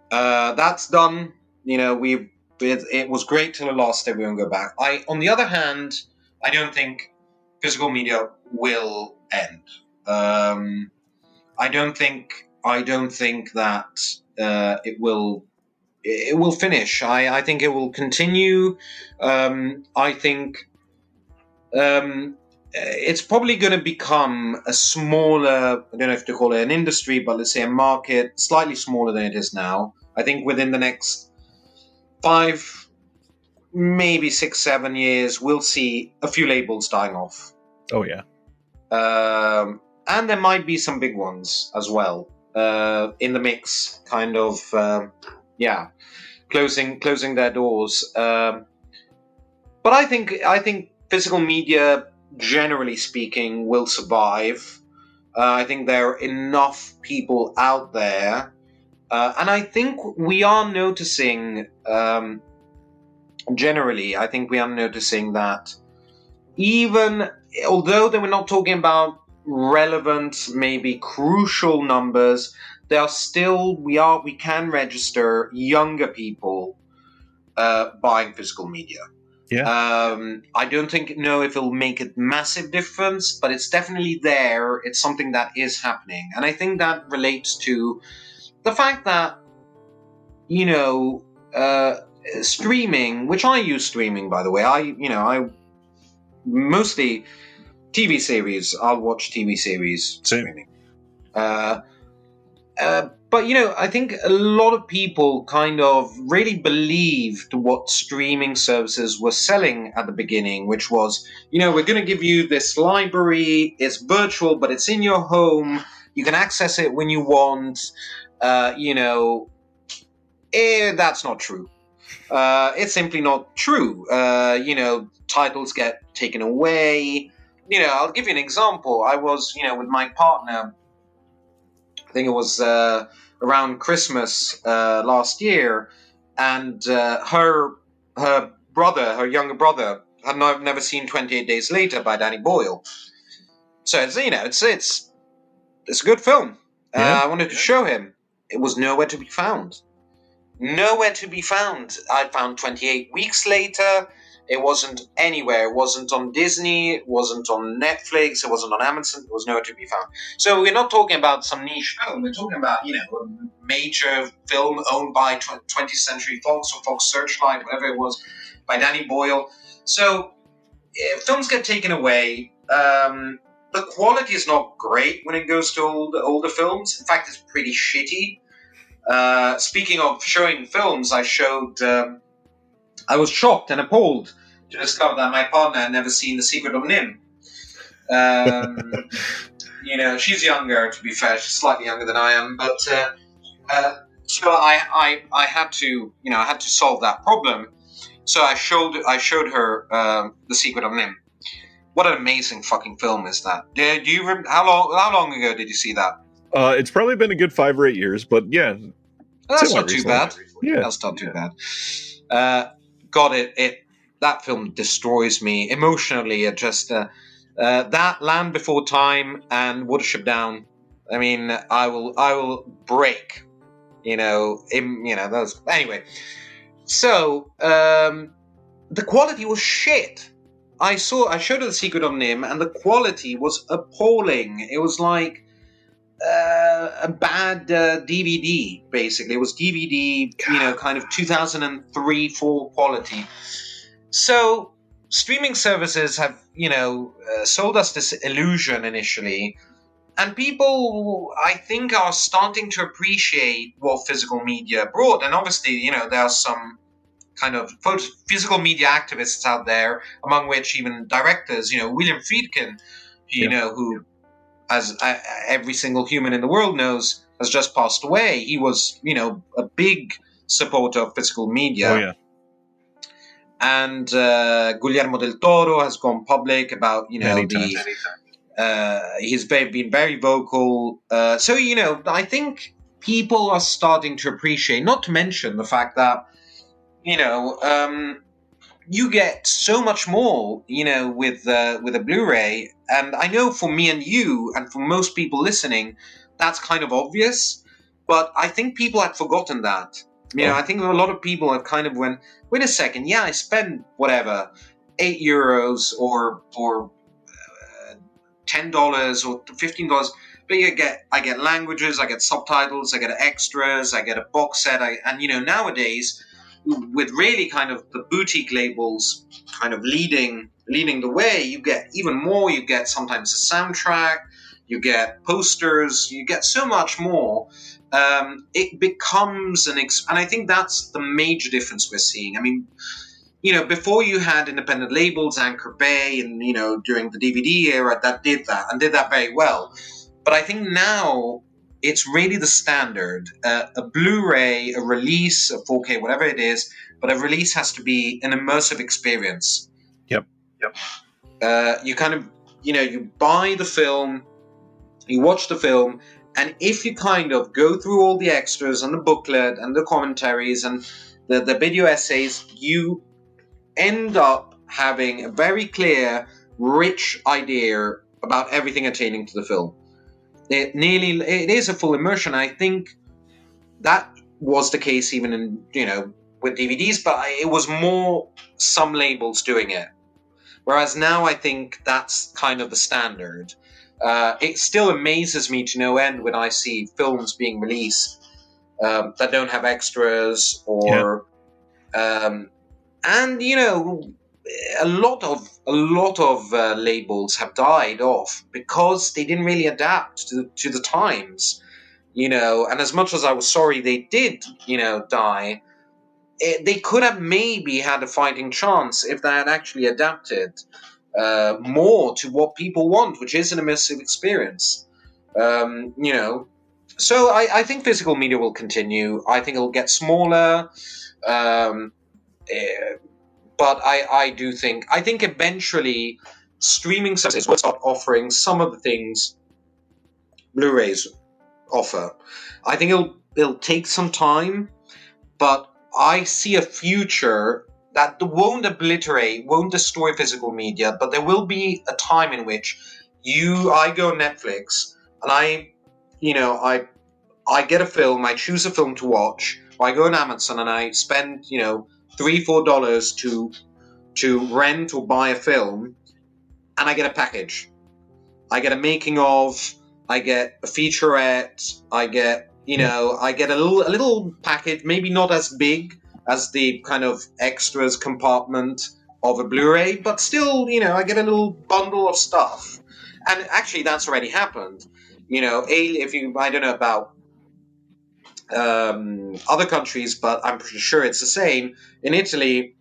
A: That's done. You know, it was great till it lost it. We won't go back. On the other hand, I don't think physical media will end. I don't think that it will. It will finish. I think it will continue. I think it's probably going to become a smaller, I don't know if to call it an industry, but let's say a market slightly smaller than it is now. I think within the next 5, maybe 6, 7 years, we'll see a few labels dying off.
B: Oh, yeah.
A: And there might be some big ones as well in the mix, kind of, closing their doors. But I think physical media, generally speaking, will survive. I think there are enough people out there. And I think we are noticing, generally, I think we are noticing that even, although we're not talking about relevant, maybe crucial numbers, there are still, we can register younger people buying physical media.
B: Yeah.
A: I don't know if it'll make a massive difference, but it's definitely there. It's something that is happening. And I think that relates to the fact that, you know, streaming, which I use streaming, by the way. I mostly TV series. I'll watch TV series streaming. But, you know, I think a lot of people kind of really believed what streaming services were selling at the beginning, which was, you know, we're going to give you this library. It's virtual, but it's in your home. You can access it when you want. That's not true. It's simply not true. Titles get taken away. You know, I'll give you an example. I was, with my partner, I think it was around Christmas last year, and her younger brother, had never seen 28 Days Later by Danny Boyle. So it's a good film.
B: Yeah.
A: I wanted to show him. It was nowhere to be found. Nowhere to be found. I found 28 Weeks Later. It wasn't anywhere. It wasn't on Disney. It wasn't on Netflix. It wasn't on Amazon. It was nowhere to be found. So we're not talking about some niche film. We're talking about, a major film owned by 20th Century Fox or Fox Searchlight, whatever it was, by Danny Boyle. So films get taken away. The quality is not great when it goes to older films. In fact, it's pretty shitty. Speaking of showing films, I was shocked and appalled to discover that my partner had never seen The Secret of Nim. She's younger, to be fair. She's slightly younger than I am, but so I had to, I had to solve that problem. So I showed her The Secret of Nim. What an amazing fucking film is that? How long ago did you see that?
B: It's probably been a good 5 or 8 years, but yeah.
A: That's not too bad.
B: Yeah.
A: That's not too bad. God, that film destroys me emotionally. It just that Land Before Time and Watership Down. I mean, I will break. Those anyway. So the quality was shit. I showed her The Secret of Nim, and the quality was appalling. It was like a bad DVD, basically. It was DVD, kind of 2003-4 quality. So streaming services have, sold us this illusion initially, and people, I think, are starting to appreciate what physical media brought. And obviously, there are some kind of physical media activists out there, among which even directors, William Friedkin, who, as every single human in the world knows, has just passed away. He was, a big supporter of physical media.
B: Oh yeah.
A: And Guillermo del Toro has gone public about,
B: Many times.
A: he's been very vocal. So, I think people are starting to appreciate, not to mention the fact that, you get so much more, with a Blu-ray. And I know for me and you, and for most people listening, that's kind of obvious. But I think people had forgotten that. I think a lot of people have kind of went, wait a second, yeah, I spend whatever, €8 or $10 or $15, but I get languages, I get subtitles, I get extras, I get a box set, and nowadays, with really kind of the boutique labels kind of leading the way, you get even more. You get sometimes a soundtrack, you get posters, you get so much more. It becomes and I think that's the major difference we're seeing. I mean, before you had independent labels, Anchor Bay, and during the DVD era that did that very well. But I think now it's really the standard. A Blu-ray, a release, a 4K, whatever it is, but a release has to be an immersive experience.
B: Yep.
A: You kind of, you buy the film, you watch the film, and if you kind of go through all the extras and the booklet and the commentaries and the video essays, you end up having a very clear, rich idea about everything attaining to the film. It is a full immersion. I think that was the case even in, with DVDs, but it was more some labels doing it. Whereas now I think that's kind of the standard. It still amazes me to no end when I see films being released that don't have extras or, and a lot of labels have died off because they didn't really adapt to the times, and as much as I was sorry they did, die, they could have maybe had a fighting chance if they had actually adapted more to what people want, which is an immersive experience. So I think physical media will continue. I think it'll get smaller. But I think eventually streaming services will start offering some of the things Blu-rays offer. I think it'll take some time, but I see a future that won't destroy physical media, but there will be a time in which I go on Netflix and I get a film, I choose a film to watch, or I go on Amazon and I spend, $3-4 to rent or buy a film, and I get a package. I get a making of, I get a featurette, I get a little package, maybe not as big as the kind of extras compartment of a Blu-ray, but still, I get a little bundle of stuff. And actually, that's already happened. I don't know about other countries, but I'm pretty sure it's the same. In Italy,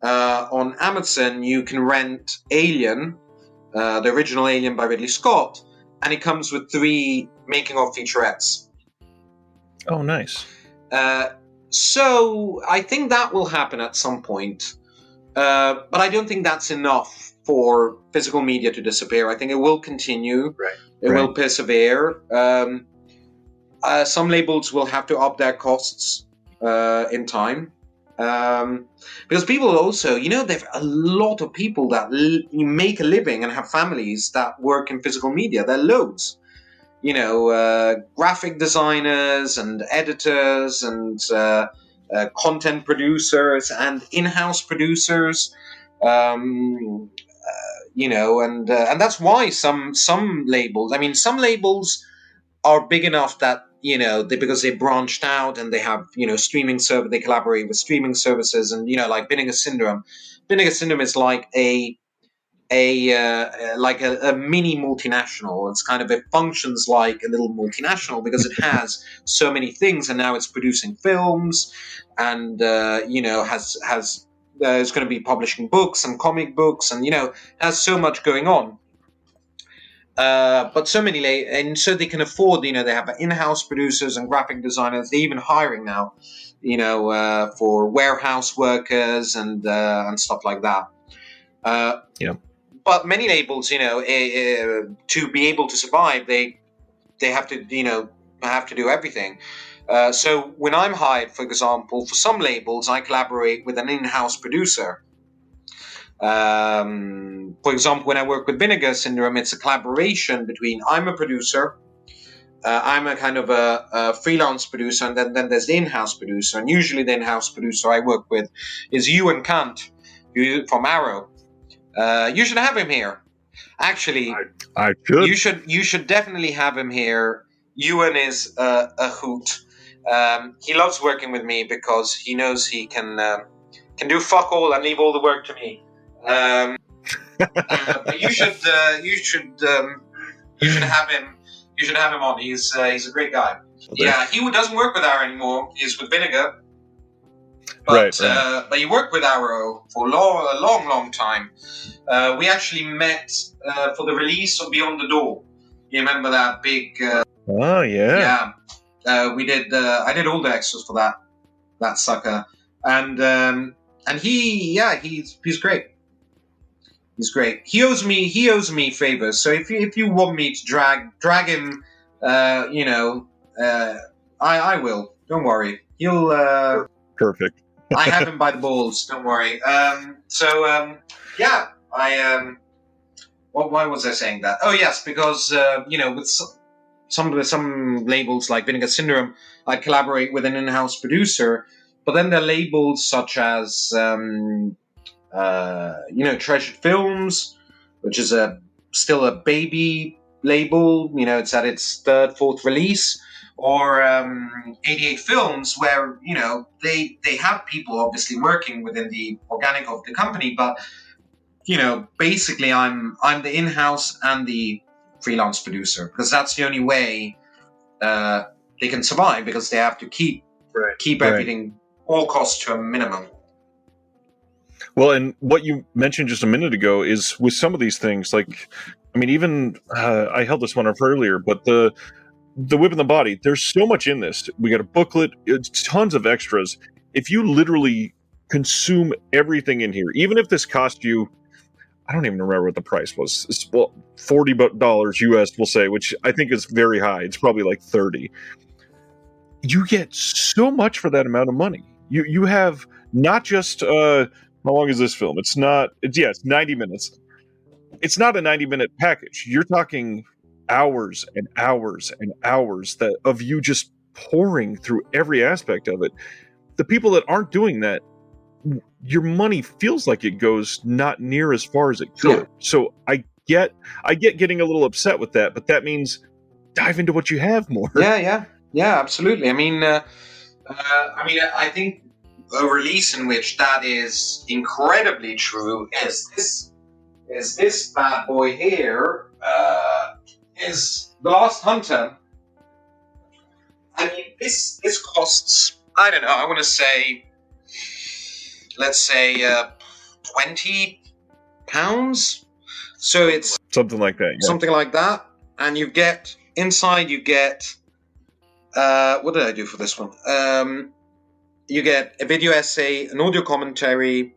A: on Amazon, you can rent Alien, the original Alien by Ridley Scott, and it comes with 3 making-of featurettes.
B: Oh, nice.
A: So I think that will happen at some point, but I don't think that's enough for physical media to disappear. I think it will continue.
B: Right.
A: It will persevere. Some labels will have to up their costs in time. Because people also, there are a lot of people that make a living and have families that work in physical media. There are loads. Graphic designers and editors and content producers and in-house producers. And that's why some labels are big enough that because they branched out and they have streaming server, they collaborate with streaming services, and like Vinegar Syndrome. Vinegar Syndrome is like a mini multinational. It functions like a little multinational because it has so many things, and now it's producing films, and has is going to be publishing books and comic books, and has so much going on. But so many and so they can afford. They have in-house producers and graphic designers. They're even hiring now, for warehouse workers and stuff like that.
B: Yeah.
A: But many labels, to be able to survive, they have to, have to do everything. So when I'm hired, for example, for some labels, I collaborate with an in-house producer. For example, when I work with Vinegar Syndrome, it's a collaboration between I'm a producer, I'm a kind of a freelance producer, and then there's the in-house producer. And usually the in-house producer I work with is Ewan Kant, from Arrow. You should have him here. Actually,
B: I should.
A: You should definitely have him here. Ewan is a hoot. He loves working with me because he knows he can do fuck all and leave all the work to me. But you should have him. You should have him on. He's a great guy. Okay. Yeah, he doesn't work with Arrow anymore. He's with Vinegar. But but he worked with Arrow for a long time. We actually met for the release of Beyond the Door. You remember that big?
B: Oh yeah.
A: Yeah. We did. I did all the extras for that sucker, and he's great. He's great. He owes me favors. So if you want me to drag him, I will. Don't worry. He'll.
B: Perfect.
A: I have him by the balls. Don't worry. Yeah. Why was I saying that? Oh yes, because with some labels like Vinegar Syndrome, I collaborate with an in-house producer. But then there are labels such as Treasured Films, which is still a baby label. It's at its third, fourth release. Or 88 Films, where they have people obviously working within the organic of the company, but basically I'm the in-house and the freelance producer, because that's the only way they can survive, because they have to keep everything, all costs to a minimum.
B: Well, and what you mentioned just a minute ago is with some of these things, like, I mean, even I held this one up earlier, but the Whip in the Body, there's so much in this. We got a booklet, it's tons of extras. If you literally consume everything in here, even if this cost you, I don't even remember what the price was. It's, well, $40 US, we'll say, which I think is very high. It's probably like 30. You get so much for that amount of money. You have not just how long is this film? It's 90 minutes. It's not a 90-minute package. You're talking hours and hours and hours of you just pouring through every aspect of it. The people that aren't doing that, your money feels like it goes not near as far as it could. Yeah. So I get getting a little upset with that, but that means dive into what you have more.
A: Yeah, absolutely. I mean, I think a release in which that is incredibly true is this bad boy here. Is The Last Hunter. I mean, this costs, I don't know, I want to say, let's say, £20. So it's
B: something like that. Yeah.
A: Something like that. And you get, inside you get, what did I do for this one? You get a video essay, an audio commentary,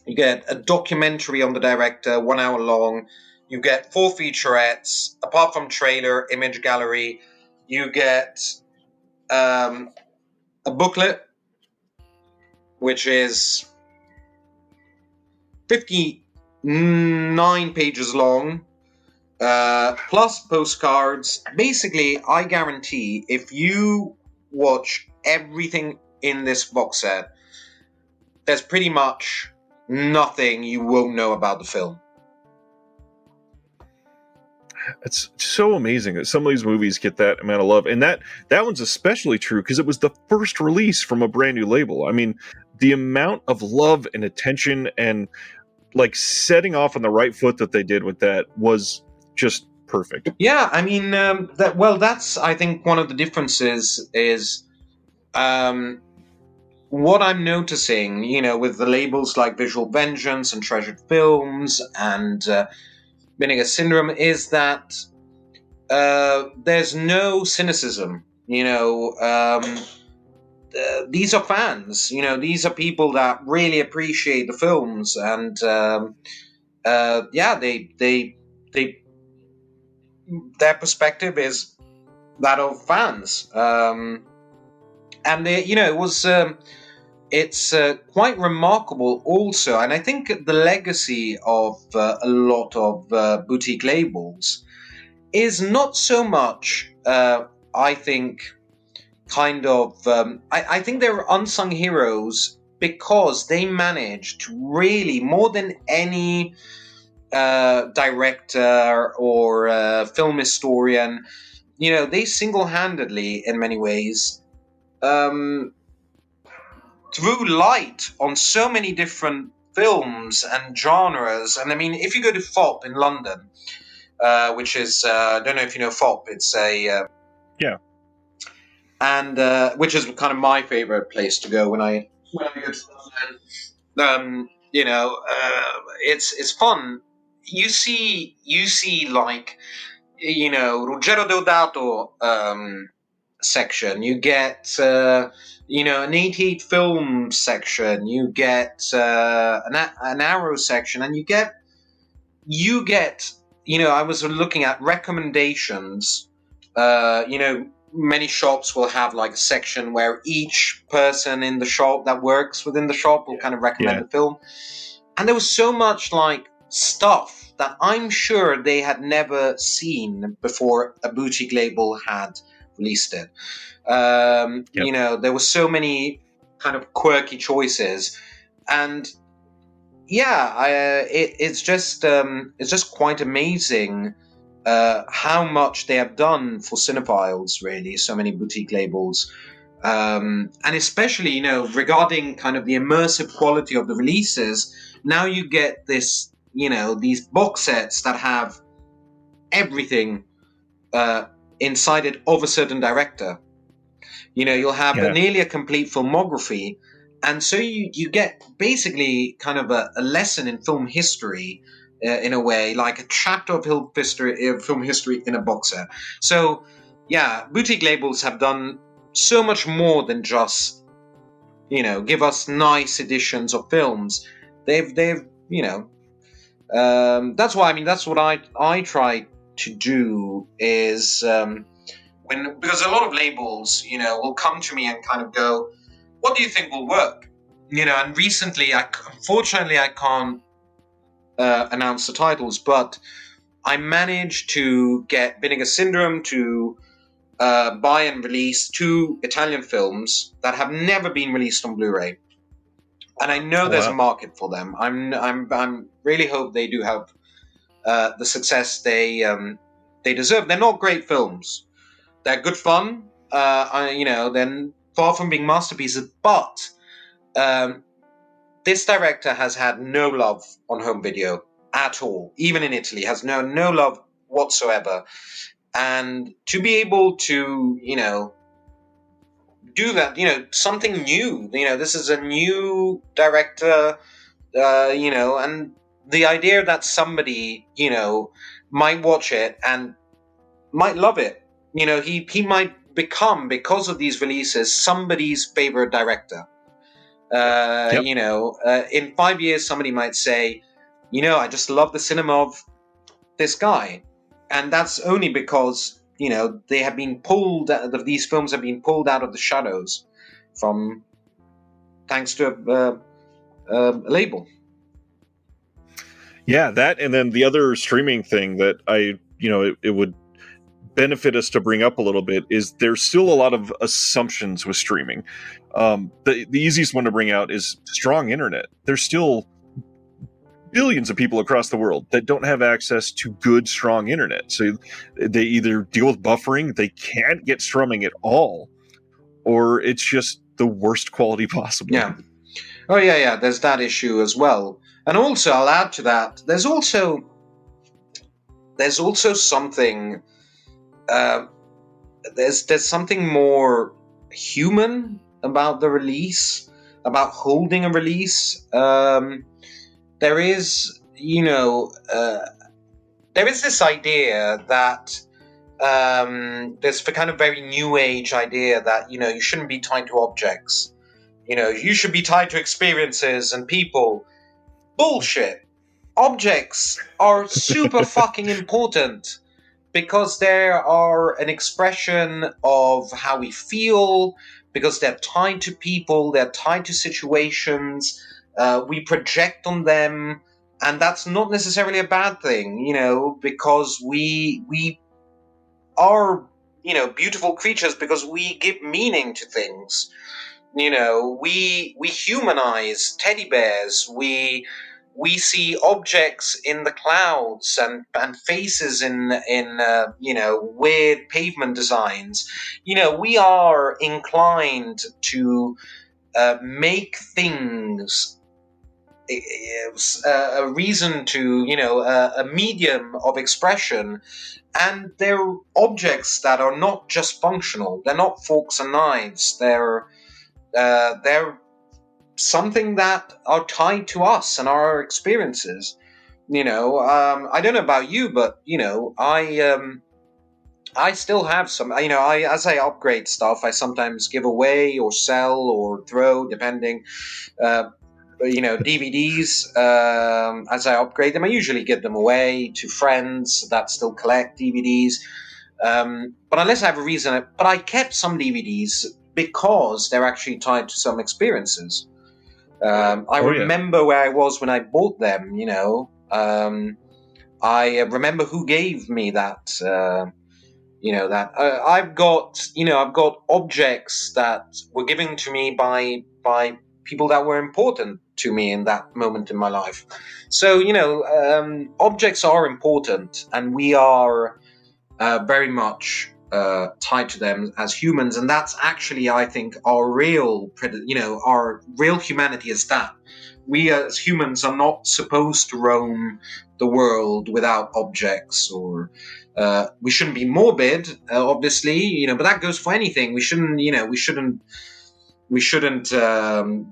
A: you get a documentary on the director, 1 hour long. You get 4 featurettes, apart from trailer, image gallery. You get a booklet, which is 59 pages long, plus postcards. Basically, I guarantee if you watch everything in this box set, there's pretty much nothing you won't know about the film.
B: It's so amazing that some of these movies get that amount of love, and that one's especially true because it was the first release from a brand new label. I mean, the amount of love and attention and like setting off on the right foot that they did with that was just perfect.
A: Yeah, I mean, that's I think one of the differences is what I'm noticing, with the labels like Visual Vengeance and Treasured Films and Vinegar Syndrome is that there's no cynicism. These are fans. These are people that really appreciate the films, and they their perspective is that of fans. And it was it's quite remarkable also, and I think the legacy of a lot of boutique labels is not so much. I think kind of. I think they're unsung heroes because they managed to really, more than any director or film historian, they single-handedly, in many ways, threw light on so many different films and genres. And I mean, if you go to FOP in London, which is I don't know if you know FOP. It's a
B: Yeah.
A: and which is kind of my favorite place to go when I go to London. It's fun. You see like Ruggero Deodato section. You get an 88 film section. You get an Arrow section, and you get I was looking at recommendations. Many shops will have like a section where each person in the shop that works within the shop will kind of recommend a film. And there was so much like stuff that I'm sure they had never seen before a boutique label had released it. There were so many kind of quirky choices, and it's just quite amazing how much they have done for cinephiles, really, so many boutique labels. And especially, regarding kind of the immersive quality of the releases, now you get this, these box sets that have everything inside it of a certain director. You'll have nearly a complete filmography, and so you get basically kind of a lesson in film history, in a way, like a chapter of film history in a box set. So, boutique labels have done so much more than just, give us nice editions of films. They've that's why, that's what I try to do is because a lot of labels, will come to me and kind of go, what do you think will work? And recently, unfortunately, I can't announce the titles, but I managed to get Vinegar Syndrome to buy and release 2 Italian films that have never been released on Blu-ray, and I know there's a market for them. I'm really hope they do have the success they deserve. They're not great films. They're good fun. They're far from being masterpieces, but this director has had no love on home video at all, even in Italy, has no love whatsoever. And to be able to, do that, something new, this is a new director, and the idea that somebody, might watch it and might love it, he might become, because of these releases, somebody's favorite director. In 5 years, somebody might say, I just love the cinema of this guy. And that's only because, they have been pulled, these films have been pulled out of the shadows thanks to a label.
B: Yeah, that, and then the other streaming thing that it would benefit us to bring up a little bit is there's still a lot of assumptions with streaming. The easiest one to bring out is strong internet. There's still billions of people across the world that don't have access to good, strong internet. So they either deal with buffering, they can't get strumming at all, or it's just the worst quality possible.
A: Yeah. Oh, yeah. There's that issue as well. And also, I'll add to that, there's also something, there's something more human about the release, about holding a release. There is, there is this idea that there's the kind of very new age idea that, you know, you shouldn't be tied to objects. You know, you should be tied to experiences and people. Bullshit. Objects are super fucking important because they are an expression of how we feel, because they're tied to people, they're tied to situations, we project on them, and that's not necessarily a bad thing, you know, because we are, you know, beautiful creatures because we give meaning to things. You know, we humanize teddy bears. We see objects in the clouds and faces in you know, weird pavement designs. You know, we are inclined to make things a reason to, you know, a medium of expression, and they're objects that are not just functional. They're not forks and knives. They're something that are tied to us and our experiences. You know, I don't know about you, but you know, I still have some. You know, as I upgrade stuff, I sometimes give away or sell or throw, depending. You know, DVDs. As I upgrade them, I usually give them away to friends that still collect DVDs. But unless I have a reason, but I kept some DVDs because they're actually tied to some experiences. I remember where I was when I bought them. You know, I remember who gave me that. You know, that I've got objects that were given to me by people that were important to me in that moment in my life. So, you know, objects are important, and we are very much tied to them as humans, and that's actually, I think, our real humanity is that we as humans are not supposed to roam the world without objects, or we shouldn't be morbid, obviously, you know, but that goes for anything. We shouldn't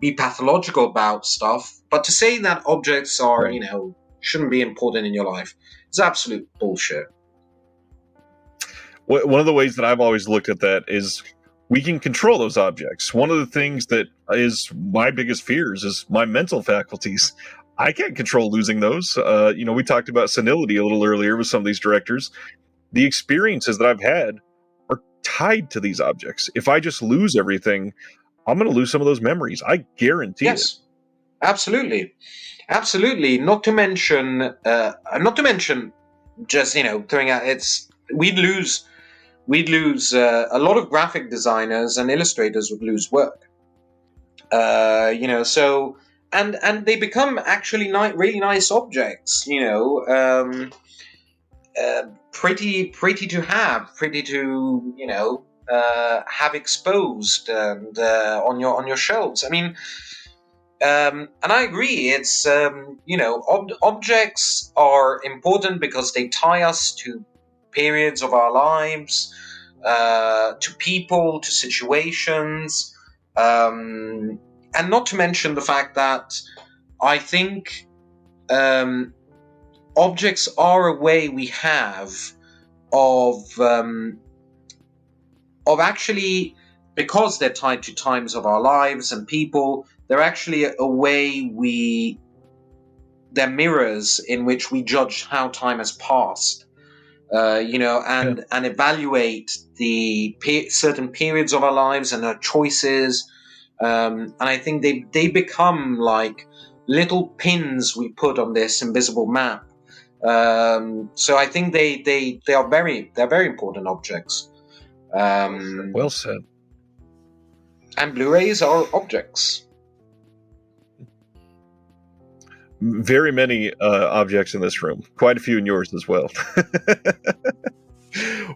A: be pathological about stuff. But to say that objects are,
B: Right.
A: you know, shouldn't be important in your life is absolute bullshit.
B: One of the ways that I've always looked at that is we can control those objects. One of the things that is my biggest fears is my mental faculties. I can't control losing those. You know, we talked about senility a little earlier with some of these directors. The experiences that I've had are tied to these objects. If I just lose everything, I'm going to lose some of those memories. I guarantee it.
A: Yes, absolutely. Not to mention, just, you know, throwing out, we'd lose a lot of graphic designers and illustrators would lose work. You know, so and they become actually really nice objects. You know, pretty to have, you know, have exposed and on your shelves. I mean, and I agree. It's you know, objects are important because they tie us to periods of our lives, to people, to situations, and not to mention the fact that I think objects are a way we have of actually, because they're tied to times of our lives and people, they're actually a way they're mirrors in which we judge how time has passed. You know, and evaluate the certain periods of our lives and our choices, and I think they become like little pins we put on this invisible map. So I think they're very important objects.
B: Well said.
A: And Blu-rays are objects.
B: Very many objects in this room. Quite a few in yours as well.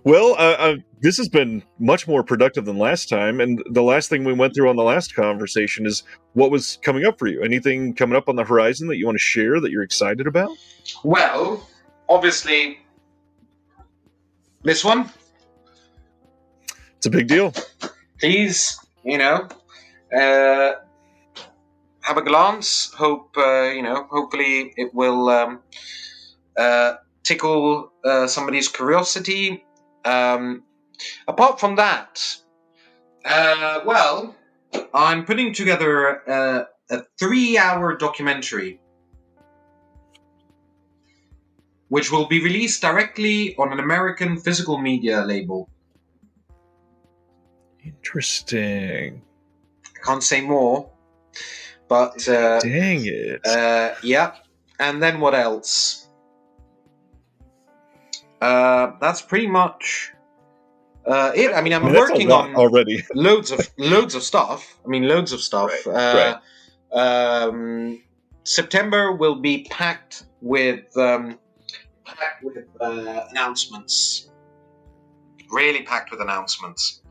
B: Well, this has been much more productive than last time. And the last thing we went through on the last conversation is what was coming up for you. Anything coming up on the horizon that you want to share that you're excited about?
A: Well, obviously, this one.
B: It's a big deal.
A: Please, you know, have a glance. Hope, you know, hopefully it will tickle somebody's curiosity. Apart from that, well, I'm putting together a 3-hour documentary, which will be released directly on an American physical media label.
B: Interesting.
A: I can't say more, but
B: dang it.
A: Yeah. And then what else? That's pretty much it. I mean, I'm working on
B: already.
A: loads of stuff. I mean, loads of stuff.
B: Right.
A: September will be packed with announcements. Really packed with announcements.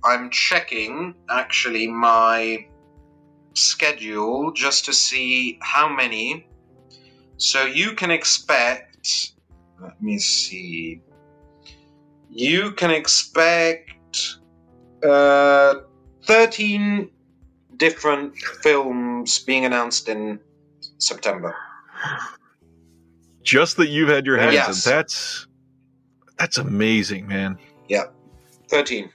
A: I'm checking actually my schedule just to see how many. So you can expect. Let me see. You can expect 13 different films being announced in September.
B: Just that you've had your hands
A: Yes.
B: in. That's amazing, man.
A: Yeah, 13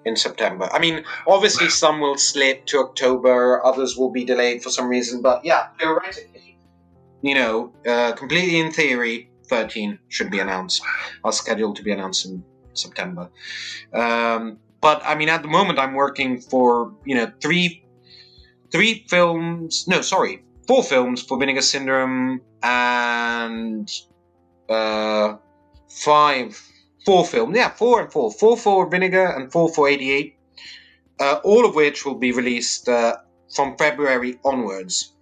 A: in September. I mean, obviously some will slip to October, others will be delayed for some reason, but yeah, theoretically, completely in theory, 13 should be announced. Are scheduled to be announced in September. But I mean, at the moment, I'm working for 4 films for Vinegar Syndrome and 4 films. Yeah, 4 and 4. 4 for Vinegar and 4 for 88. All of which will be released from February onwards.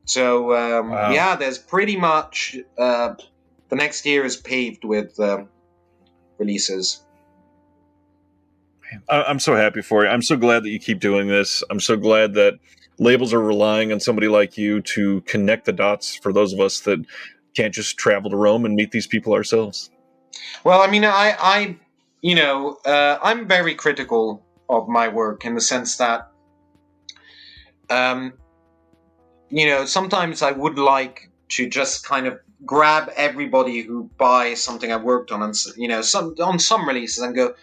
A: So
B: Wow.
A: Yeah, there's pretty much the next year is paved with releases.
B: I'm so happy for you. I'm so glad that you keep doing this. I'm so glad that labels are relying on somebody like you to connect the dots for those of us that can't just travel to Rome and meet these people ourselves.
A: Well, I mean, I'm very critical of my work in the sense that, sometimes I would like to just kind of grab everybody who buys something I worked on, and on some releases, and go,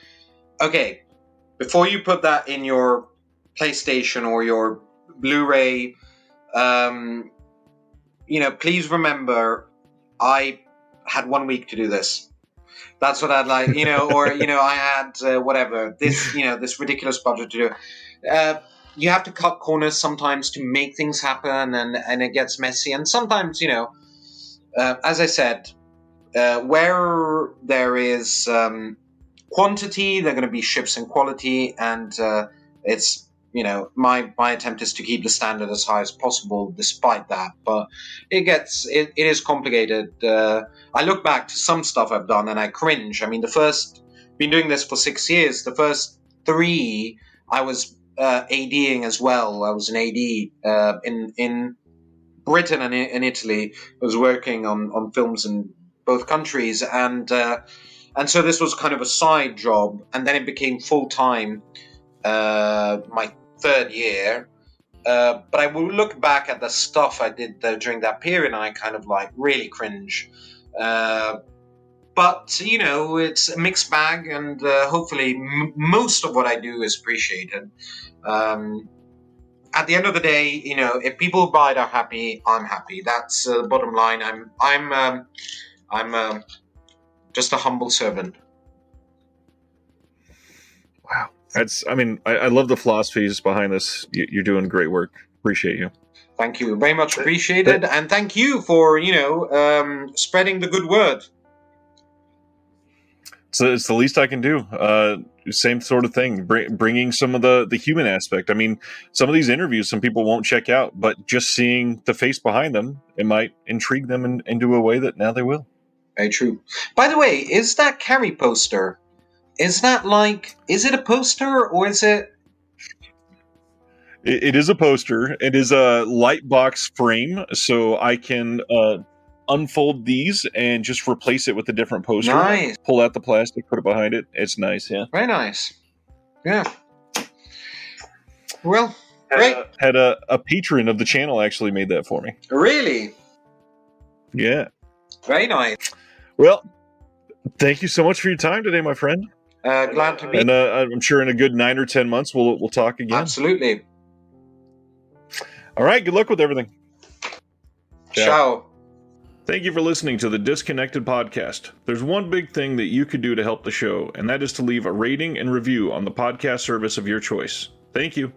A: okay, before you put that in your PlayStation or your Blu-ray, please remember I had 1 week to do this. That's what I'd like, or I had whatever this ridiculous budget to do. You have to cut corners sometimes to make things happen, and it gets messy. And sometimes, as I said, where there is quantity, there are going to be shifts in quality, and it's my attempt is to keep the standard as high as possible despite that. But it is complicated. I look back to some stuff I've done and I cringe. I mean, been doing this for 6 years. The first 3 I was ADing as well. I was an AD in Britain and in Italy. I was working on films in both countries, and so this was kind of a side job, and then it became full-time my 3rd year. But I will look back at the stuff I did during that period, and I kind of really cringe. But it's a mixed bag, and hopefully most of what I do is appreciated. At the end of the day, if people who buy it are happy, I'm happy. That's the bottom line. I'm just a humble servant.
B: Wow. I love the philosophies behind this. You're doing great work. Appreciate you.
A: Thank you. Very much appreciated. And thank you for, spreading the good word.
B: So it's the least I can do. Same sort of thing, bringing some of the human aspect. I mean, some of these interviews, some people won't check out, but just seeing the face behind them, it might intrigue them into a way that now they will.
A: Very true. By the way, is that Carrie poster? Is that is it a poster or is it?
B: It is a poster. It is a light box frame, so I can unfold these and just replace it with a different poster.
A: Nice.
B: Pull out the plastic, put it behind it. It's nice, yeah.
A: Very nice. Yeah. Well, great.
B: Had a patron of the channel actually made that for me.
A: Really?
B: Yeah.
A: Very nice.
B: Well, thank you so much for your time today, my friend.
A: Glad to be.
B: And I'm sure in a good 9 or 10 months we'll talk again.
A: Absolutely.
B: All right. Good luck with everything.
A: Ciao.
B: Thank you for listening to the Disconnected Podcast. There's one big thing that you could do to help the show, and that is to leave a rating and review on the podcast service of your choice. Thank you.